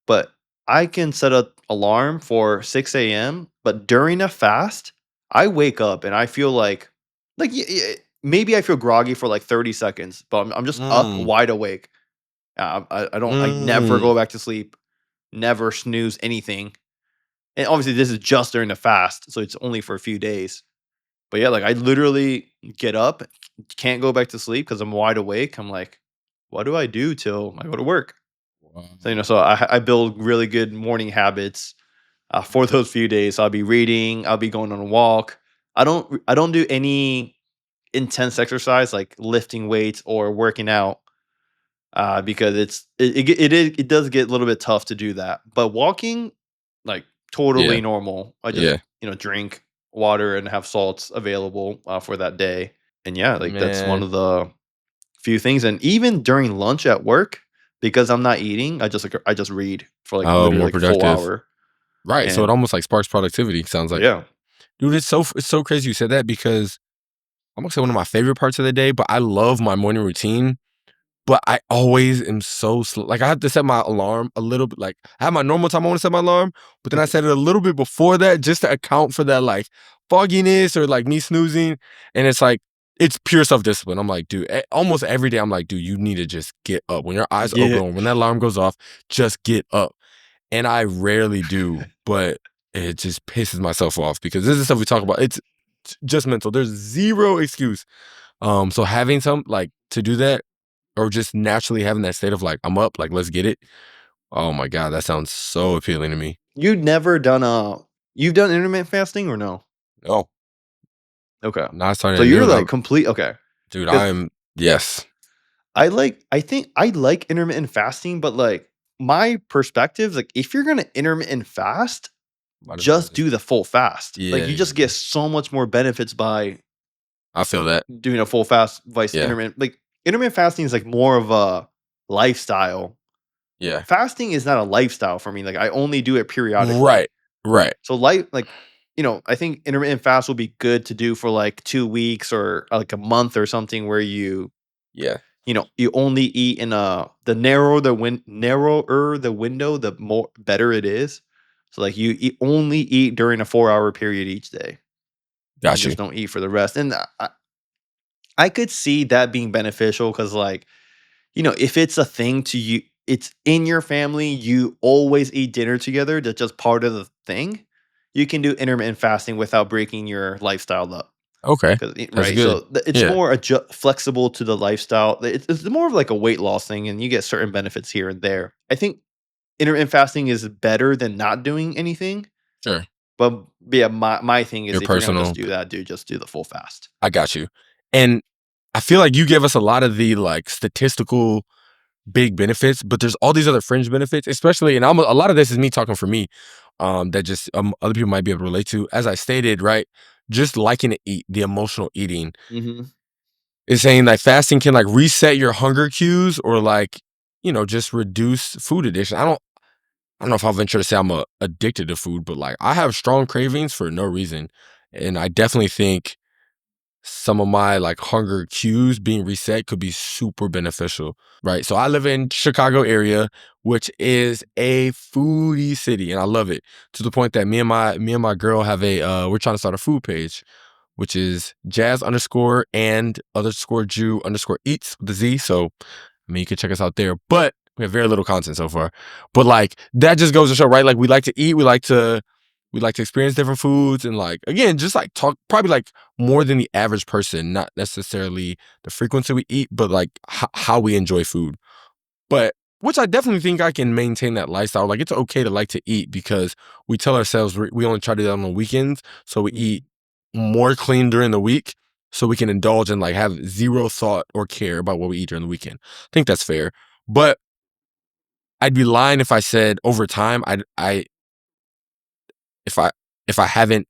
But I can set an alarm for 6 a.m. But during a fast, I wake up and I feel maybe I feel groggy for like 30 seconds, but I'm just up mm, wide awake. I never mm. go back to sleep, never snooze anything. And obviously, this is just during the fast, so it's only for a few days. But yeah, like I literally get up, can't go back to sleep because I'm wide awake. I'm like, what do I do till I go to work? So so I build really good morning habits for those few days. So I'll be reading, I'll be going on a walk. I don't do any intense exercise like lifting weights or working out because it does get a little bit tough to do that. But walking, like Yeah, totally normal. I just yeah, drink water and have salts available for that day. And yeah, like that's one man. of the few things. And even during lunch at work, because I'm not eating, I just read for like Oh, literally more like a full productive. hour. Right. So it And almost like sparks productivity. Sounds like, yeah. dude. It's so crazy you said that because I'm gonna say one of my favorite parts of the day. But I love my morning routine. But I always am so slow. Like I have to set my alarm a little bit. Like I have my normal time I want to set my alarm, but then I set it a little bit before that just to account for that like fogginess or like me snoozing. And it's like it's pure self discipline. I'm like, dude, almost every day I'm like, dude, you need to just get up when your eyes open Yeah. or when that alarm goes off. Just get up. And I rarely do, but it just pisses myself off because this is stuff we talk about. It's just mental. There's zero excuse. So having some like to do that or just naturally having that state of like, I'm up, like, let's get it. Oh my God, that sounds so appealing to me. You've done intermittent fasting or no? Oh, Okay. not starting So at you're noon. like complete okay. Dude, 'Cause yes. I think I like intermittent fasting, but like my perspective, like if you're gonna intermittent fast, Might as well just just, do the full fast. Like yeah, you just get so much more benefits by I feel that. doing a full fast vice Yeah, intermittent. Like intermittent fasting is like more of a lifestyle. yeah. Fasting is not a lifestyle for me. Like I only do it periodically. Right, right. So I think intermittent fast will be good to do for like 2 weeks or like a month or something where Yeah, you only eat in narrower the window, the more better it is. So like only eat during a 4-hour period each day and got you. just don't eat for the rest. And I could see that being beneficial because like, if it's a thing to you, it's in your family, you always eat dinner together, that's just part of the thing. You can do intermittent fasting without breaking your lifestyle up. Okay, 'Cause that's right, good. so it's Yeah, more flexible to the lifestyle. It's more of like a weight loss thing, and you get certain benefits here and there. I think intermittent fasting is better than not doing anything, sure. but yeah, my thing is Your if you're gonna just personal, do that, dude, just do the full fast. I got you. And I feel like you gave us a lot of the like statistical big benefits, but there's all these other fringe benefits, especially, and a lot of this is me talking for me, that just other people might be able to relate to. As I stated, right, just liking to eat, the emotional eating Mhm. is saying like fasting can like reset your hunger cues or like just reduce food addiction. I don't know if I'll venture to say I'm addicted to food, but like I have strong cravings for no reason, and I definitely think some of my like hunger cues being reset could be super beneficial, right? So I live in Chicago area, which is a foodie city, and I love it to the point that me and my girl have we're trying to start a food page, which is jazz underscore and underscore Jew underscore eats with the Z. So I mean, you can check us out there, but we have very little content so far. But like that just goes to show, right? Like we like to eat, we like to experience different foods, and like again, just like talk probably like more than the average person, not necessarily the frequency we eat, but like how we enjoy food. But which I definitely think I can maintain that lifestyle. Like it's okay to like to eat because we tell ourselves we only try to do that on the weekends, so we eat Mhm. more clean during the week, so we can indulge and like have zero thought or care about what we eat during the weekend. I think that's fair, but I'd be lying if I said over time if I if I haven't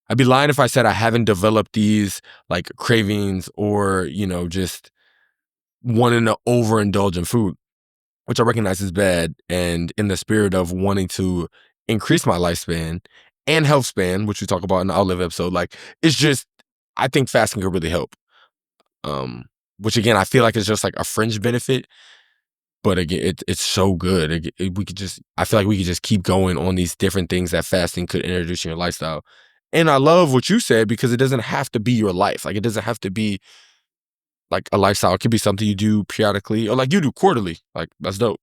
I'd be lying if I said I haven't developed these like cravings or just wanting to overindulge in food, which I recognize is bad. And in the spirit of wanting to increase my lifespan and health span, which we talk about in the Outlive episode, like it's just, I think fasting could really help. Um, which again, I feel like it's just like a fringe benefit, but again, it's so good. We could just, I feel like we could just keep going on these different things that fasting could introduce in your lifestyle. And I love what you said because it doesn't have to be your life. Like it doesn't have to be like a lifestyle. It could be something you do periodically or like you do quarterly. Like that's dope.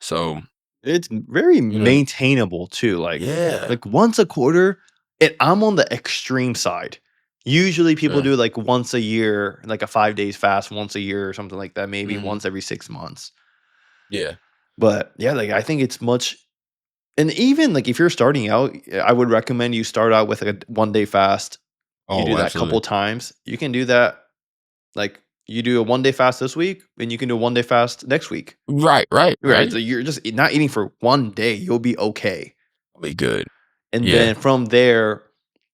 So, It's very you know, maintainable too, yeah, like once a quarter, and I'm on the extreme side. Usually people sure. do like once a year, like a 5 days fast once a year or something like that, maybe Mhm. once every 6 months. Yeah. But yeah, like I think it's much and even like if you're starting out, I would recommend you start out with like a 1 day fast. You Oh, do that couple absolutely. times. You can do that like you do a 1 day fast this week and you can do a 1 day fast next week. Right, right, Right. right. So you're just not eating for 1 day, you'll be okay. Be good. And Yeah. then from there,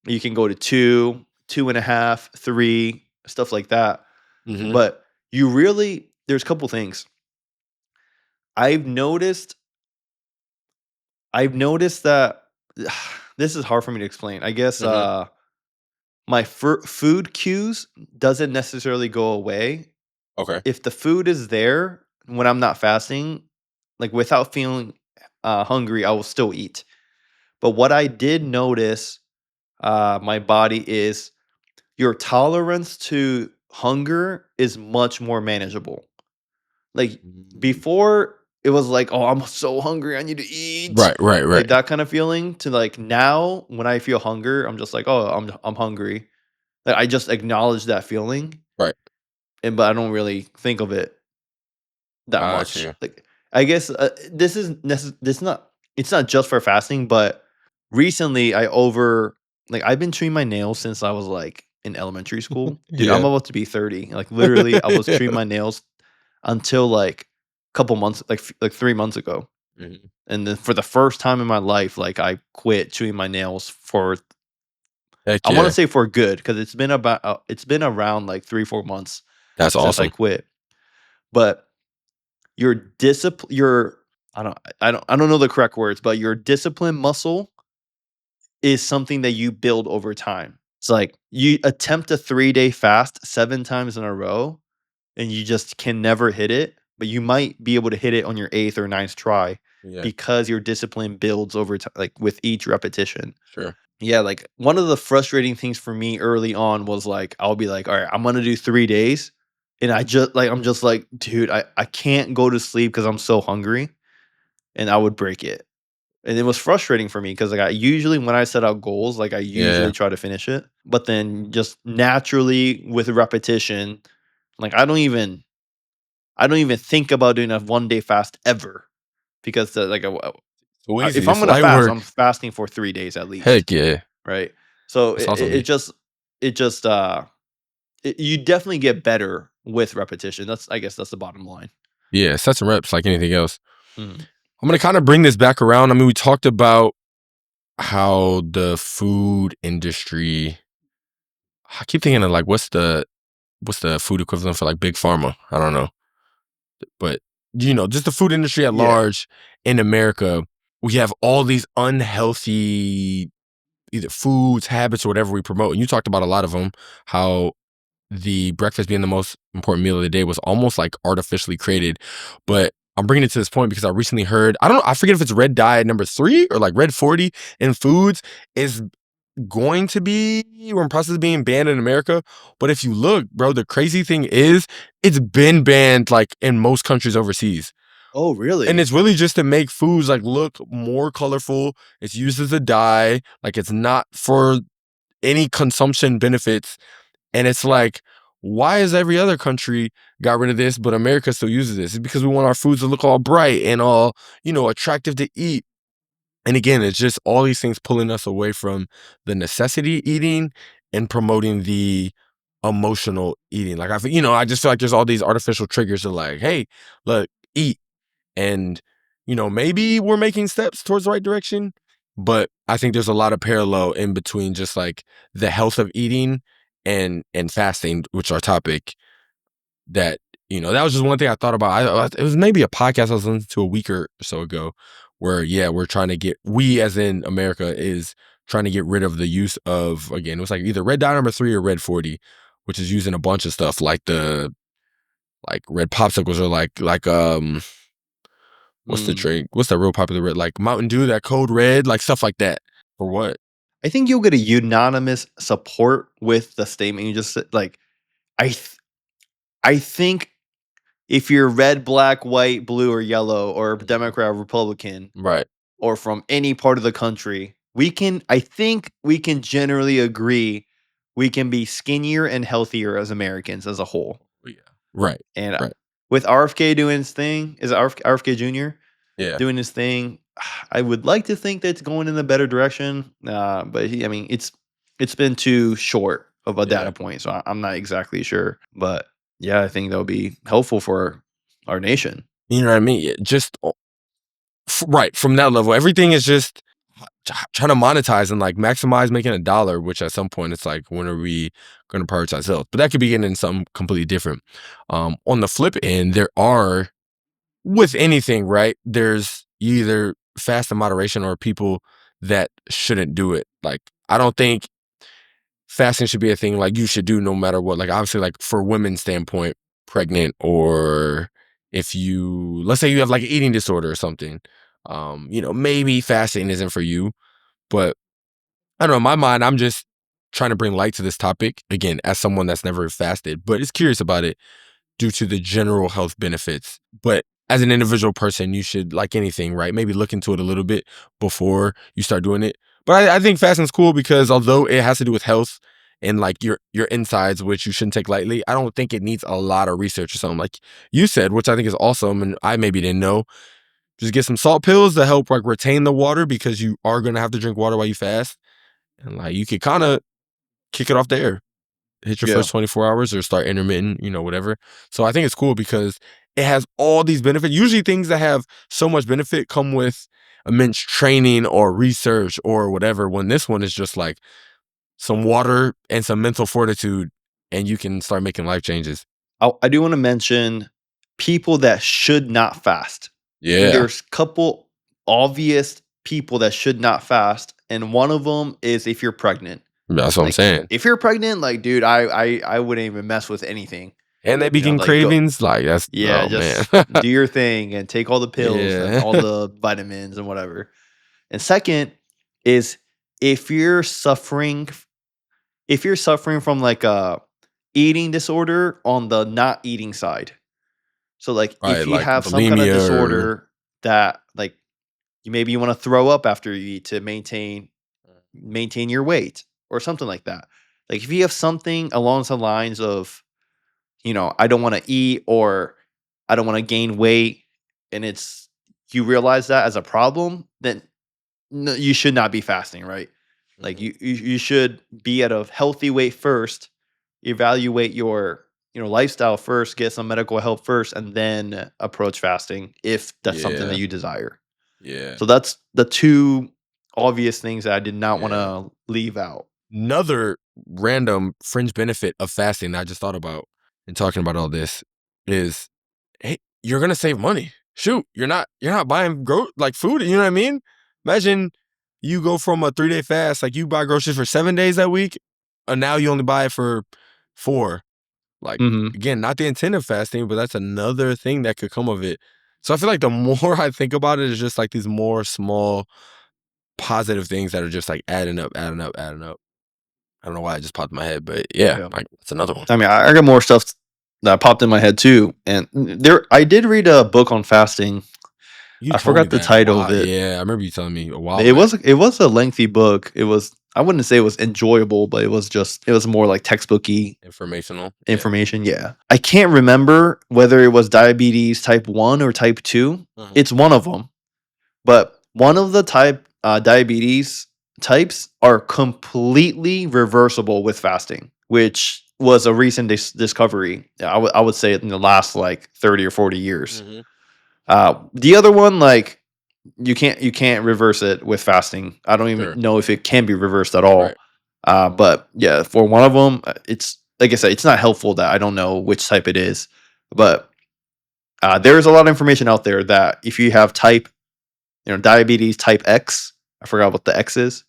you can go to 2, 2.5, 3, stuff like that. Mhm. But there's a couple things. I've noticed I've noticed that this is hard for me to explain. I guess Mhm. my food cues doesn't necessarily go away. Okay. If the food is there when I'm not fasting, like without feeling hungry, I will still eat. But what I did notice, my body is your tolerance to hunger is much more manageable. Like Mm. before, it was like, oh, I'm so hungry, I need to eat. Right, right, Like right, that kind of feeling to like now when I feel hunger, I'm just like, oh, I'm hungry. Like I just acknowledge that feeling, right. and but I don't really think of it that Got much. you. Like I guess this not it's not just for fasting, but recently I've been trimming my nails since I was like in elementary school. Dude, I'm Yeah. about to be 30. Like literally, I was Yeah. trimming my nails until like couple months, like 3 months ago. Mhm. And then for the first time in my life, like I quit chewing my nails for Heck I want to yeah. say for good because it's been around like 3 4 months That's since I awesome. quit. But your discipline, your I don't know the correct words, but your discipline muscle is something that you build over time. It's like you attempt a 3-day fast 7 times in a row, and you just can never hit it, but you might be able to hit it on your 8th or ninth try Yeah, because your discipline builds over time, like with each repetition. sure. Yeah, like one of the frustrating things for me early on was like I'll be like, all right, I'm gonna do 3 days. And I'm just like, dude, I can't go to sleep because I'm so hungry. And I would break it. And it was frustrating for me because like I usually when I set out goals, like I usually Yeah. try to finish it. But then just naturally with repetition, like I don't even think about doing a 1-day fast ever because So easy. if I'm It's gonna light fast, work. I'm fasting for 3 days at least, Heck yeah. right? So That's awesome. it just you definitely get better with repetition. That's I guess that's the bottom line. Yeah, sets and reps like anything else. Mhm. I'm gonna kind of bring this back around. I mean, we talked about how the food industry. I keep thinking of like what's the food equivalent for like big pharma? I don't know, but just the food industry at Yeah. large in America. We have all these unhealthy either foods, habits, or whatever we promote. And you talked about a lot of them. How the breakfast being the most important meal of the day was almost like artificially created. But I'm bringing it to this point because I recently heard, I don't know, I forget if it's red dye number 3 or like red 40 in foods is going to be or in process of being banned in America. But if you look, bro, the crazy thing is it's been banned like in most countries overseas. Oh, And really? it's really just to make foods like look more colorful. It's used as a dye. Like it's not for any consumption benefits. And it's like, why has every other country got rid of this, but America still uses this? It's because we want our foods to look all bright and all, attractive to eat. And again, it's just all these things pulling us away from the necessity eating and promoting the emotional eating. Like I just feel like there's all these artificial triggers to like, hey, look, eat. And, maybe we're making steps towards the right direction, but I think there's a lot of parallel in between just like the health of eating and fasting, which are topic that, that was just one thing I thought about. It was maybe a podcast I was listening to a week or so ago where, yeah, we as in America is trying to get rid of the use of, again, it was like either red dye number 3 or red 40, which is using a bunch of stuff like red popsicles or what's the Mm. drink? What's that real popular red? Like Mountain Dew, that code red, like stuff like that. For what? I think you'll get a unanimous support with the statement you just said. Like I th- I think if you're red, black, white, blue, or yellow, or Democrat, or Republican, Right. or from any part of the country, I think we can generally agree we can be skinnier and healthier as Americans as a whole. Yeah. Right. And Right. with RFK doing his thing, is it RFK Jr. Yeah. doing his thing? I would like to think that it's going in a better direction, but I mean, it's been too short of a Yeah. data point, so I'm not exactly sure. But yeah, I think that would be helpful for our nation. You know what I mean? Yeah, just right from that level, everything is just trying to monetize and like maximize making a dollar. Which at some point it's like, when are we going to prioritize health? But that could be getting into something completely different. On the flip end, there are with anything, right? There's either fast in moderation or people that shouldn't do it. Like, I don't think fasting should be a thing like you should do no matter what. Like, obviously, like for women's standpoint, pregnant, or if you, let's say you have like an eating disorder or something, maybe fasting isn't for you. But I don't know, in my mind, I'm just trying to bring light to this topic again as someone that's never fasted, but is curious about it due to the general health benefits. But as an individual person, you should, like anything, right? Maybe look into it a little bit before you start doing it. But I think fasting's cool because although it has to do with health and like your insides, which you shouldn't take lightly, I don't think it needs a lot of research or something like you said, which I think is awesome. And I maybe didn't know. Just get some salt pills to help like retain the water because you are gonna have to drink water while you fast. And like you could kind of kick it off there, hit your Yeah. first 24 hours or start intermittent, whatever. So I think it's cool because it has all these benefits. Usually things that have so much benefit come with immense training or research or whatever, when this one is just like some water and some mental fortitude and you can start making life changes. I do want to mention people that should not fast. And Yeah. there's a couple obvious people that should not fast, and one of them is if you're pregnant. That's what I'm Like, saying. if you're pregnant, like, dude, I wouldn't even mess with anything. And they begin Like, go, cravings. Like that's, yeah, oh man. just do your thing and take all the pills and Yeah. all the vitamins and whatever. And second is if you're suffering from like a eating disorder on the not eating side. So like if Right. you Like have some kind of bulimia or disorder that like you want to throw up after you eat to maintain your weight or something like that. Like if you have something along the lines of, I don't want to eat or I don't want to gain weight, and you realize that as a problem, then no, you should not be fasting, right? Like you should be at a healthy weight first, evaluate your lifestyle first, get some medical help first, and then approach fasting if that's something that yeah. you desire. Yeah. So that's the two obvious things that I did not want Yeah. to leave out. Another random fringe benefit of fasting that I just thought about in talking about all this is, hey, you're gonna save money. Shoot, you're not buying like food. You know what I mean? Imagine you go from a 3-day fast, like you buy groceries for 7 days that week, and now you only buy it for 4. Like Mhm. again, not the intent of fasting, but that's another thing that could come of it. So I feel like the more I think about it, it's just like these more small positive things that are just like adding up, adding up, adding up. I don't know why it just popped in my head, but yeah, Yeah. like that's another one. I mean, I got more stuff that popped in my head too. And I did read a book on fasting. You I told me forgot the that. title of Wow, it. yeah, I remember you telling me a while It back. was a lengthy book. I wouldn't say it was enjoyable, but it was more like textbooky Informational. Yeah. information. Yeah. I can't remember whether it was diabetes type 1 or type 2. Mhm. It's one of them. But one of the diabetes types are completely reversible with fasting, which was a recent discovery. I would say in the last like 30 or 40 years. Mhm. The other one, like you can't reverse it with fasting. I don't even Sure. know if it can be reversed at all. Right. But yeah, for one of them, it's like I said, it's not helpful that I don't know which type it is. But there's a lot of information out there that if you have diabetes type X, I forgot what the X is.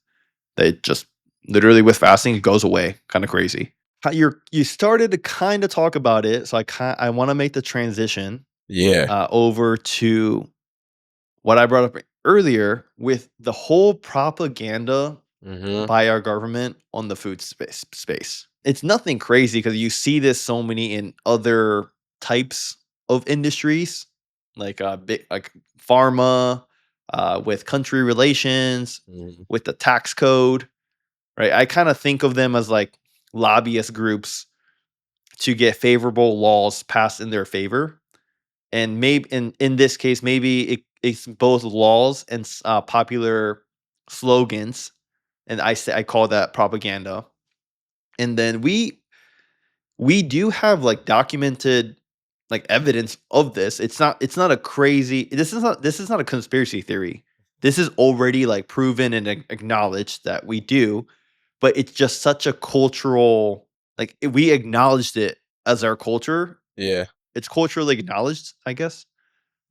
They just literally with fasting, it goes away. Kind of crazy. You started to kind of talk about it, so I want to make the transition Yeah. over to what I brought up earlier with the whole propaganda Mhm. by our government on the food space. It's nothing crazy because you see this so many in other types of industries, like big like pharma, with country relations, Mhm. with the tax code, right? I kind of think of them as like lobbyist groups to get favorable laws passed in their favor. And maybe in this case, maybe it's both laws and popular slogans, and I call that propaganda. And then we do have like documented like evidence of this. It's not a crazy. This is not a conspiracy theory. This is already like proven and acknowledged that we do, but it's just such a cultural like we acknowledged it as our culture. Yeah. It's culturally acknowledged, I guess,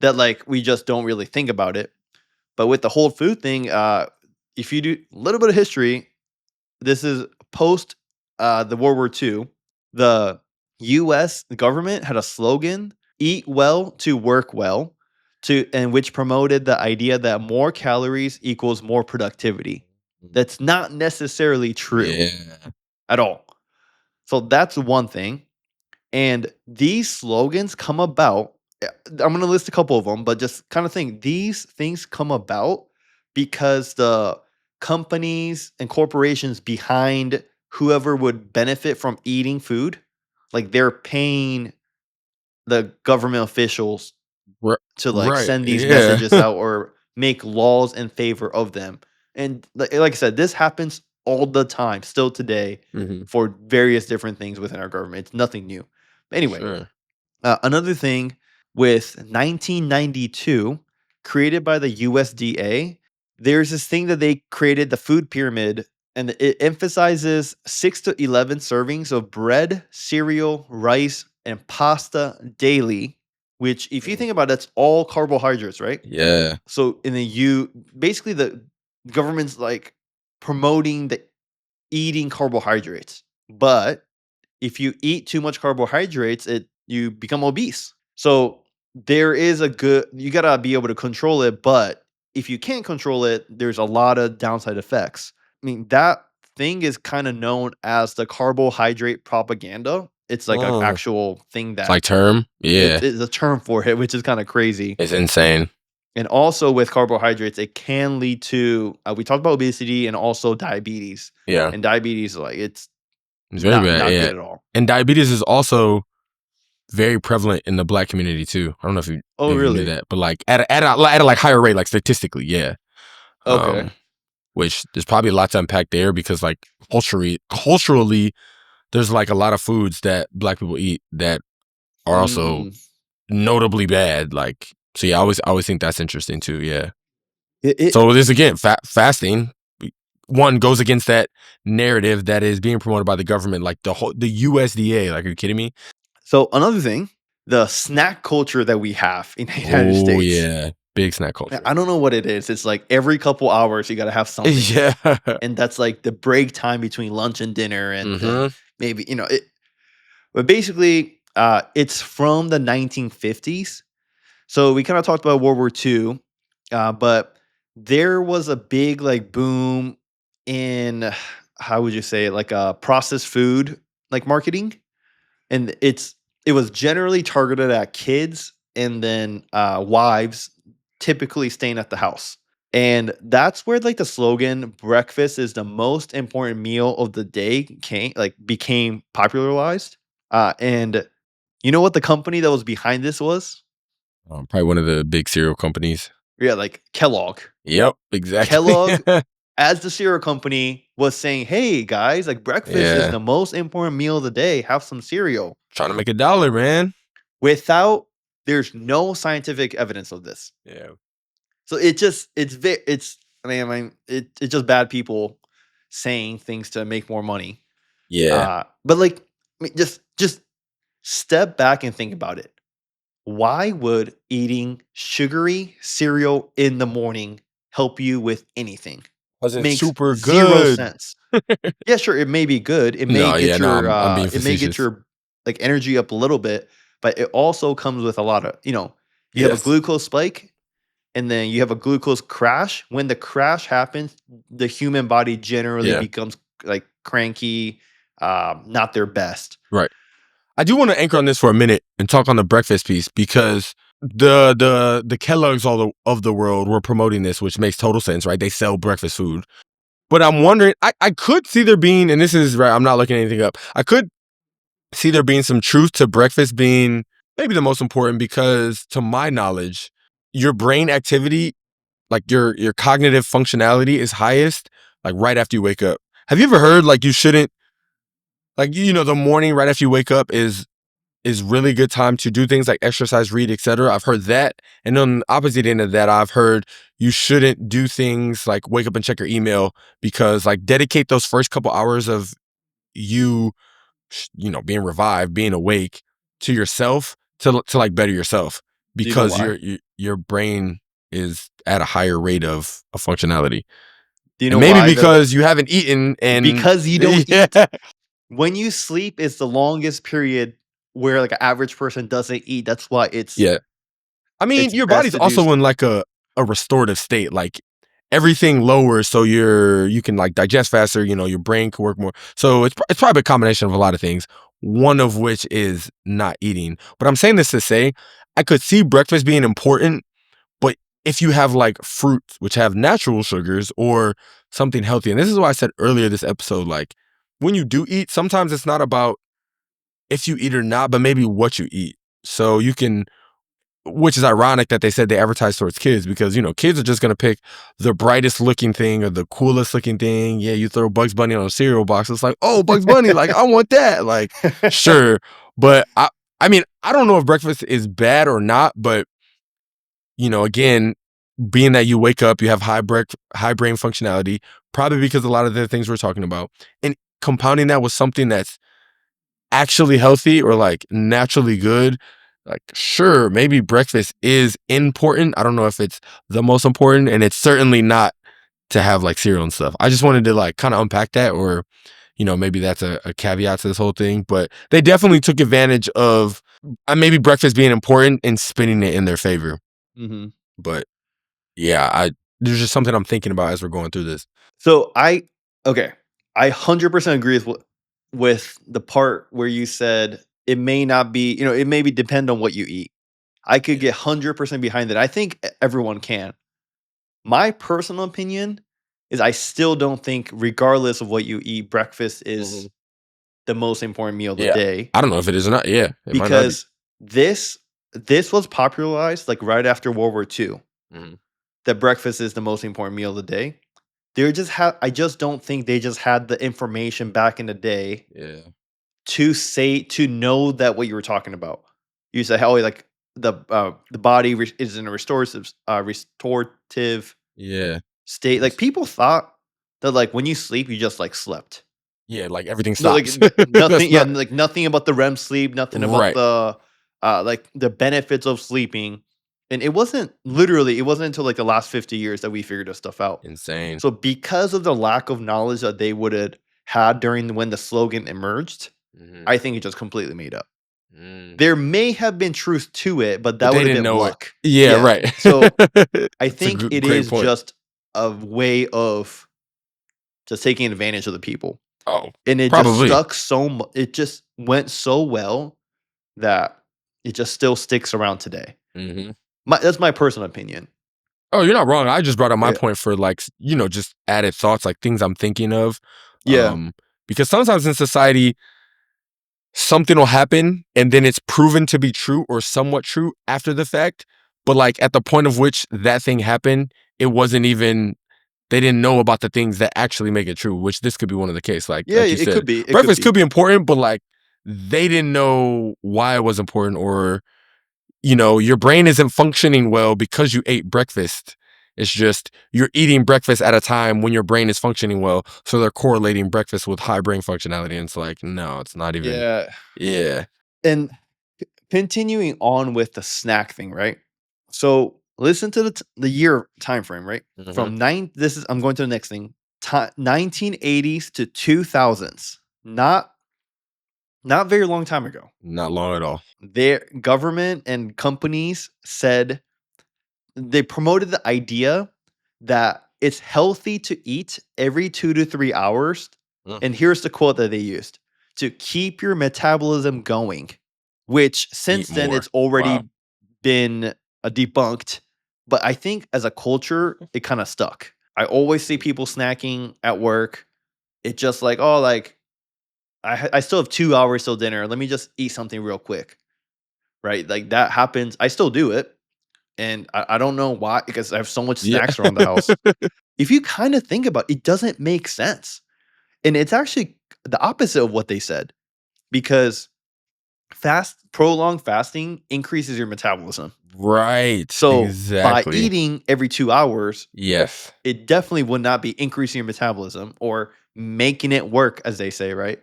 that like we just don't really think about it. But with the whole food thing, if you do a little bit of history, this is post the World War II. The U.S. government had a slogan: "Eat well to work well," and which promoted the idea that more calories equals more productivity. That's not necessarily true Yeah. at all. So that's one thing. And these slogans come about. I'm going to list a couple of them, but just kind of think these things come about because the companies and corporations behind whoever would benefit from eating food, like they're paying the government officials to like Right. send these Yeah. messages out or make laws in favor of them. And like I said, this happens all the time, still today, Mhm. for various different things within our government. It's nothing new. Anyway, Sure. another thing with 1992, created by the USDA, there's this thing that they created, the food pyramid, and it emphasizes 6 to 11 servings of bread, cereal, rice, and pasta daily, which, if you think about it, that's all carbohydrates, right? Yeah. So in basically the government's like promoting the eating carbohydrates. But if you eat too much carbohydrates, you become obese. So there is you gotta be able to control it, but if you can't control it, there's a lot of downside effects. I mean, that thing is kind of known as the carbohydrate propaganda. It's like an Oh. actual thing It's that like term? Yeah. it's a term for it, which is kind of crazy. It's insane. And also with carbohydrates, it can lead to we talked about obesity and also diabetes. Yeah. And diabetes, like it's It's very not bad. Yeah. good at all. And diabetes is also very prevalent in the Black community too. I don't know if you Oh, if you knew really? that, but like at a like higher rate, like statistically, yeah. Okay. Which there's probably a lot to unpack there because like culturally, there's like a lot of foods that Black people eat that are also Mm. notably bad. Like, so yeah, I always think that's interesting too. Yeah. It So this again, fasting. One goes against that narrative that is being promoted by the government, like the USDA. Like, are you kidding me? So another thing, the snack culture that we have in the United Oh States. yeah, big snack culture. I don't know what it is. It's like every couple hours you gotta have something. Yeah. And that's like the break time between lunch and dinner, and then Mhm. maybe, it but basically, it's from the 1950s. So we kind of talked about World War II, but there was a big like boom in how would you say it, like processed food like marketing, and it was generally targeted at kids and then wives, typically staying at the house. And that's where like the slogan "breakfast is the most important meal of the day" became popularized. And you know what the company that was behind this was? Probably one of the big cereal companies. Yeah, like Kellogg. Yep, exactly. Kellogg, as the cereal company, was saying, "Hey guys, like breakfast is Yeah, the most important meal of the day. Have some cereal." trying to make $1, man. Without There's no scientific evidence of this. Yeah, So it's it's just bad people saying things to make more money. yeah. But like, just step back and think about it. Why would eating sugary cereal in the morning help you with anything? Cause it's Makes super 0 good. sense. Yeah, sure, it may be good. No, yeah, no, I'm being It may get facetious. your, like, energy up a little bit, but it also comes with a lot of, you have a Yes. glucose spike, and then you have a glucose crash. When the crash happens, the human body generally Yeah. becomes, like, cranky, not their best. Right. I do want to anchor on this for a minute and talk on the breakfast piece because the Kellogg's of the world were promoting this, which makes total sense, right? They sell breakfast food. But I'm wondering, I could see there being, and this is right, I'm not looking anything up. I could see there being some truth to breakfast being maybe the most important because to my knowledge, your brain activity, like your cognitive functionality is highest like right after you wake up. Have you ever heard like you shouldn't like the morning right after you wake up is really good time to do things like exercise, read, etc. I've heard that. And on the opposite end of that, I've heard you shouldn't do things like wake up and check your email because like dedicate those first couple hours of you being revived, being awake to yourself to like better yourself Do you know because why? your brain is at a higher rate of functionality. Do you know And maybe why? because you haven't eaten and Because you don't yeah. eat. When you sleep is the longest period where like an average person doesn't eat. That's why Yeah. I mean, it's your best body's to do. also in like a restorative state. Like everything lowers so you can like digest faster, your brain can work more. So it's probably a combination of a lot of things, one of which is not eating. But I'm saying this to say I could see breakfast being important, but if you have like fruits which have natural sugars or something healthy, and this is why I said earlier this episode, like when you do eat, sometimes it's not about if you eat or not, but maybe what you eat. So you can, which is ironic that they said they advertise towards kids because, kids are just going to pick the brightest looking thing or the coolest looking thing. Yeah, you throw Bugs Bunny on a cereal box. It's like, oh, Bugs Bunny, like, I want that. Like, sure. But I mean, I don't know if breakfast is bad or not, but, again, being that you wake up, you have high brain functionality, probably because a lot of the things we're talking about, and compounding that with something that's actually healthy or like naturally good, like sure, maybe breakfast is important. I don't know if it's the most important, and it's certainly not to have like cereal and stuff. I just wanted to like kind of unpack that, or maybe that's a caveat to this whole thing, but they definitely took advantage of maybe breakfast being important and spinning it in their favor. Mm-hmm. But yeah, there's just something I'm thinking about as we're going through this. So I 100% agree with the part where you said it may not be, it maybe depend on what you eat. I could get 100% behind that. I think everyone can. My personal opinion is I still don't think, regardless of what you eat, breakfast is the most important meal of the day. I don't know if it is or not. Yeah, it might not be. Because this was popularized like right after World War II. That breakfast is the most important meal of the day. I just don't think they just had the information back in the day to know that what you were talking about. You said how like the body is in a restorative state. Like people thought that like when you sleep, you just like slept. Yeah, like everything No, like stops. nothing. Yeah, like nothing about the REM sleep. Nothing about Right. the like the benefits of sleeping. And it wasn't until like the last 50 years that we figured this stuff out. Insane. So because of the lack of knowledge that they would have had during when the slogan emerged, I think it just completely made up. There may have been truth to it, but that they would have didn't been know luck. it. Yeah, right. So I That's a think it great is point. just a way of just taking advantage of the people. Oh, And it probably. just stuck it just went so well that it just still sticks around today. That's my personal opinion. Oh, you're not wrong. I just brought up my Yeah. point for like, just added thoughts, like things I'm thinking of. Yeah. Because sometimes in society, something will happen and then it's proven to be true or somewhat true after the fact. But like at the point of which that thing happened, it wasn't even, they didn't know about the things that actually make it true, which this could be one of the case. Like Yeah, you it said, could be. breakfast could be important, but like they didn't know why it was important, or your brain isn't functioning well because you ate breakfast. It's just you're eating breakfast at a time when your brain is functioning well. So they're correlating breakfast with high brain functionality. And it's like, no, it's not even. Yeah. Yeah. And continuing on with the snack thing, right? So listen to the year time frame, right? From I'm going to the next thing. 1980s to 2000s. Not very long time ago. Not long at all. Their government and companies said they promoted the idea that it's healthy to eat every 2 to 3 hours. And here's the quote that they used: to keep your metabolism going, which since then more. it's already been debunked. But I think as a culture, it kind of stuck. I always see people snacking at work. It's just like, oh, like I still have 2 hours till dinner. Let me just eat something real quick. Right? Like that happens. I still do it. And I don't know why, because I have so much snacks around the house. If you kind of think about it, it doesn't make sense. And it's actually the opposite of what they said, because prolonged fasting increases your metabolism. Right. So exactly. by eating every 2 hours, yes, it definitely would not be increasing your metabolism or making it work, as they say, right?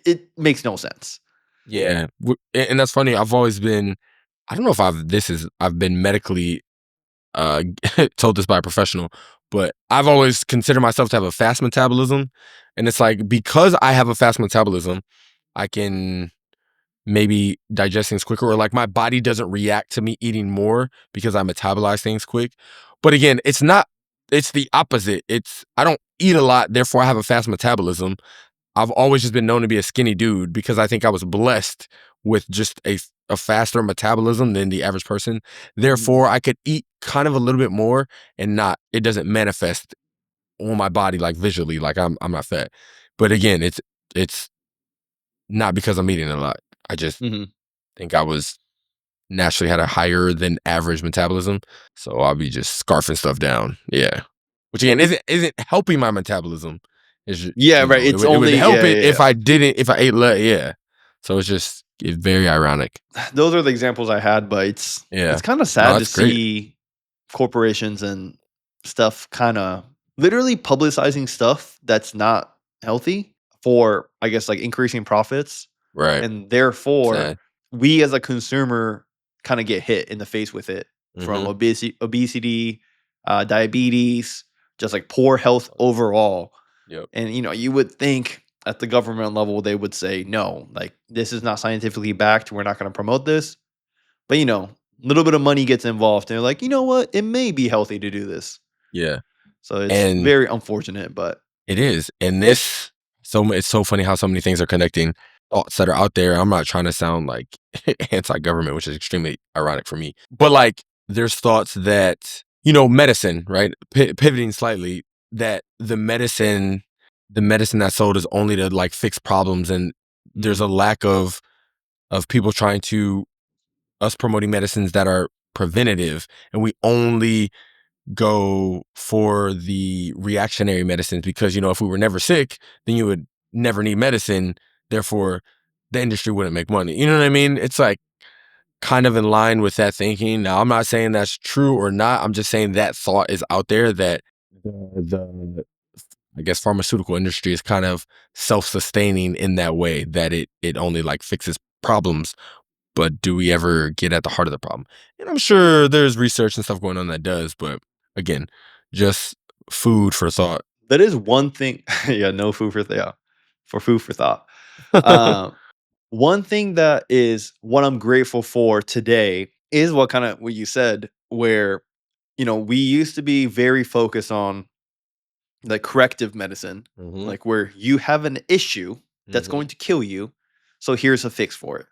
It makes no sense. Yeah. And that's funny. I've always been, I don't know if I've been medically told this by a professional, But I've always considered myself to have a fast metabolism. And it's like, because I have a fast metabolism, I can maybe digest things quicker, or like my body doesn't react to me eating more because I metabolize things quick. But again, it's the opposite. I don't eat a lot, therefore I have a fast metabolism. I've always just been known to be a skinny dude because I think I was blessed with just a faster metabolism than the average person. Therefore, I could eat kind of a little bit more and it doesn't manifest on my body like visually, like I'm not fat. But again, it's not because I'm eating a lot. I just Mhm. think I was naturally had a higher than average metabolism, so I'll be just scarfing stuff down. Yeah, which again isn't helping my metabolism. Yeah, right. It's It would only help yeah, it yeah, if yeah. if I ate less. Yeah, so it's very ironic. Those are the examples I had, but it's Yeah, kind of no, sad to that's great. see corporations and stuff kind of literally publicizing stuff that's not healthy for, I guess, like increasing profits. Right, And therefore, sad. we as a consumer kind of get hit in the face with it from Mm-hmm. obesity, diabetes, just like poor health overall. Yep. And you would think at the government level they would say no, like this is not scientifically backed. We're not going to promote this. But a little bit of money gets involved, and they're like, you know what? It may be healthy to do this. Yeah, So it's and very unfortunate, but it is, and it's so funny how so many things are connecting thoughts that are out there. I'm not trying to sound like anti-government, which is extremely ironic for me, but like there's thoughts that medicine, right? Pivoting slightly, that the medicine that's sold is only to like fix problems, and there's a lack of people trying to us promoting medicines that are preventative, and we only go for the reactionary medicines because if we were never sick, then you would never need medicine, therefore the industry wouldn't make money. You know what I mean? It's like kind of in line with that thinking. Now, I'm not saying that's true or not. I'm just saying that thought is out there, that the I guess pharmaceutical industry is kind of self-sustaining in that way, that it only like fixes problems, but do we ever get at the heart of the problem? And I'm sure there's research and stuff going on that does, but again, just food for thought. that is one thing. Yeah, no food for yeah, for food for thought. Um, One thing that is what I'm grateful for today is what you said, where we used to be very focused on like corrective medicine, Mm-hmm. like where you have an issue that's Mm-hmm. going to kill you, so here's a fix for it.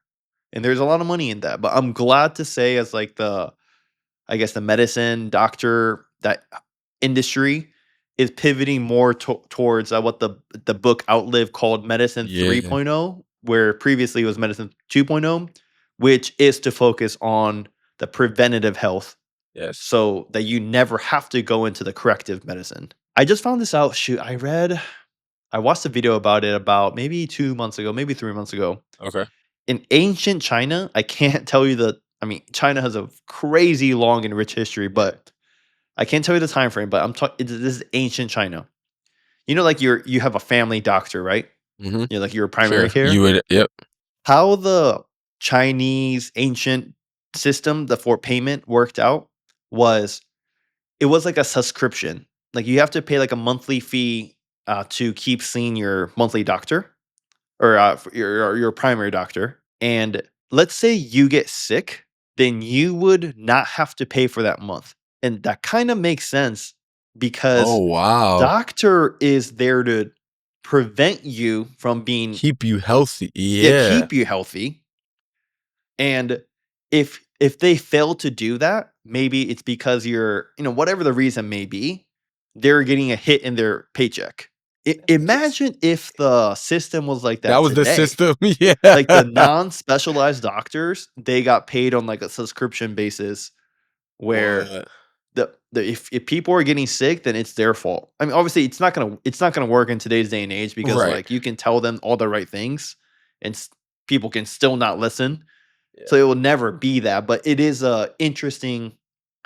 And there's a lot of money in that. But I'm glad to say, as like I guess the medicine doctor that industry is pivoting more towards what the book Outlive called Medicine Yeah. 3.0, where previously it was Medicine 2.0, which is to focus on the preventative health Yes. so that you never have to go into the corrective medicine. I just found this out. Shoot, I watched a video about it about maybe 2 months ago, maybe 3 months ago. Okay. In ancient China, I can't tell you I mean, China has a crazy long and rich history, but I can't tell you the time frame. But I'm talking. This is ancient China. Like you have a family doctor, right? Mm-hmm. Like your primary Sure. You care. would. Yep. How the Chinese ancient system, the for payment worked out was it was like a subscription. Like you have to pay like a monthly fee to keep seeing your monthly doctor or your primary doctor. And let's say you get sick, then you would not have to pay for that month. And that kind of makes sense Oh because wow. doctor is there to prevent you from being Keep you healthy. yeah, Yeah. keep you healthy. And if they fail to do that, maybe it's because you're, whatever the reason may be, they're getting a hit in their paycheck. Imagine if the system was like That that was the today. system. Yeah. Like the non-specialized doctors, they got paid on like a subscription basis where What? if people are getting sick, then it's their fault. I mean, obviously it's not gonna work in today's day and age because Right. like you can tell them all the right things and people can still not listen. Yeah. So it will never be that, but it is a interesting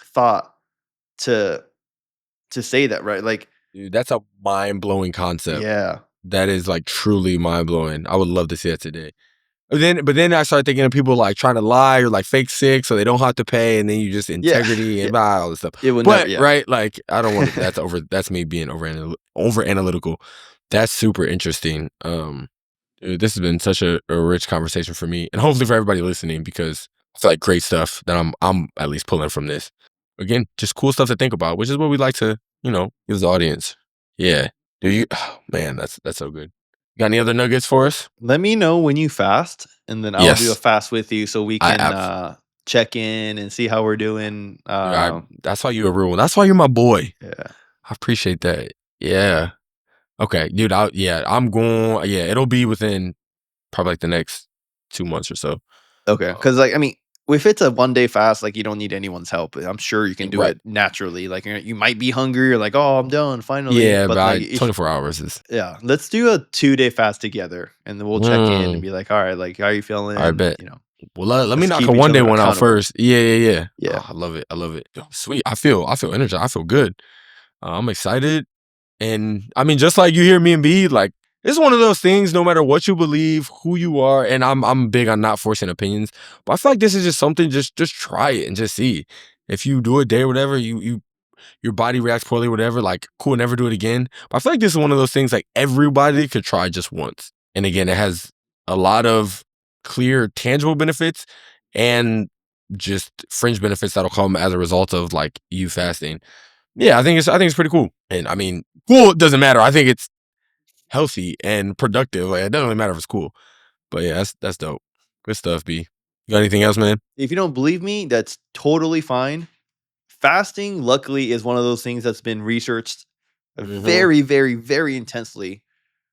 thought to say that, right? Like, Dude, that's a mind blowing concept. yeah. That is like truly mind blowing. I would love to see that today. But then I started thinking of people like trying to lie or like fake sick so they don't have to pay, and then you just Yeah. integrity and blah, all this stuff. It would never. But Yeah. right, like I don't want to. That's me being over analytical. That's super interesting. Dude, this has been such a rich conversation for me, and hopefully for everybody listening, because I feel like great stuff that I'm at least pulling from this. Again, just cool stuff to think about, which is what we like to give the audience. Yeah, do you? Oh, man, that's so good. Got any other nuggets for us? Let me know when you fast, and then I'll do a Yes, fast with you so we I can ab- check in and see how we're doing. dude, that's why you're a real one. That's why you're my boy. Yeah. I appreciate that. Yeah. Okay, dude. I'm going. Yeah, it'll be within probably like the next 2 months or so. Okay. Because like I mean, if it's a 1 day fast, like you don't need anyone's help. I'm sure you can do Right. it naturally. Like you might be hungry, or like, oh, I'm done finally. Yeah, But but like, 24 hours is. yeah, let's do a 2 day fast together, and then we'll check in and be like, all right, like how are you feeling? I bet. Well, let me Let's knock keep a each 1 day other one out accountable. first. Yeah. Yeah. Oh, I love it. I love it. Yo, sweet. I feel energized. I feel good. I'm excited. And I mean, just like you hear me and B, like it's one of those things, no matter what you believe, who you are, and I'm big on not forcing opinions. But I feel like this is just something, just try it and just see. If you do a day or whatever, your body reacts poorly, whatever, like cool, never do it again. But I feel like this is one of those things like everybody could try just once. And again, it has a lot of clear, tangible benefits and just fringe benefits that'll come as a result of like you fasting. Yeah, I think it's pretty cool. And I mean, cool doesn't matter. I think it's healthy and productive. Like, it doesn't really matter if it's cool. But yeah, that's dope. Good stuff, B. You got anything else, man? If you don't believe me, that's totally fine. Fasting, luckily, is one of those things that's been researched very, very, very intensely.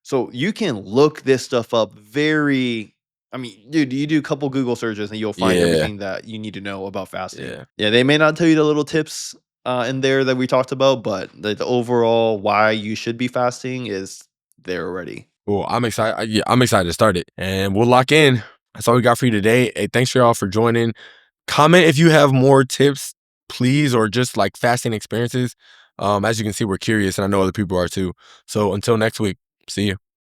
So you can look this stuff up very. I mean, dude, you do a couple Google searches and you'll find Yeah. everything that you need to know about fasting. Yeah. Yeah, they may not tell you the little tips in there that we talked about, but the overall why you should be fasting is there already. Well, I'm excited. Yeah, I'm excited to start it, and we'll lock in. That's all we got for you today. Hey, thanks for y'all for joining. Comment if you have more tips, please, or just like fasting experiences. As you can see, we're curious, and I know other people are too. So until next week, see you.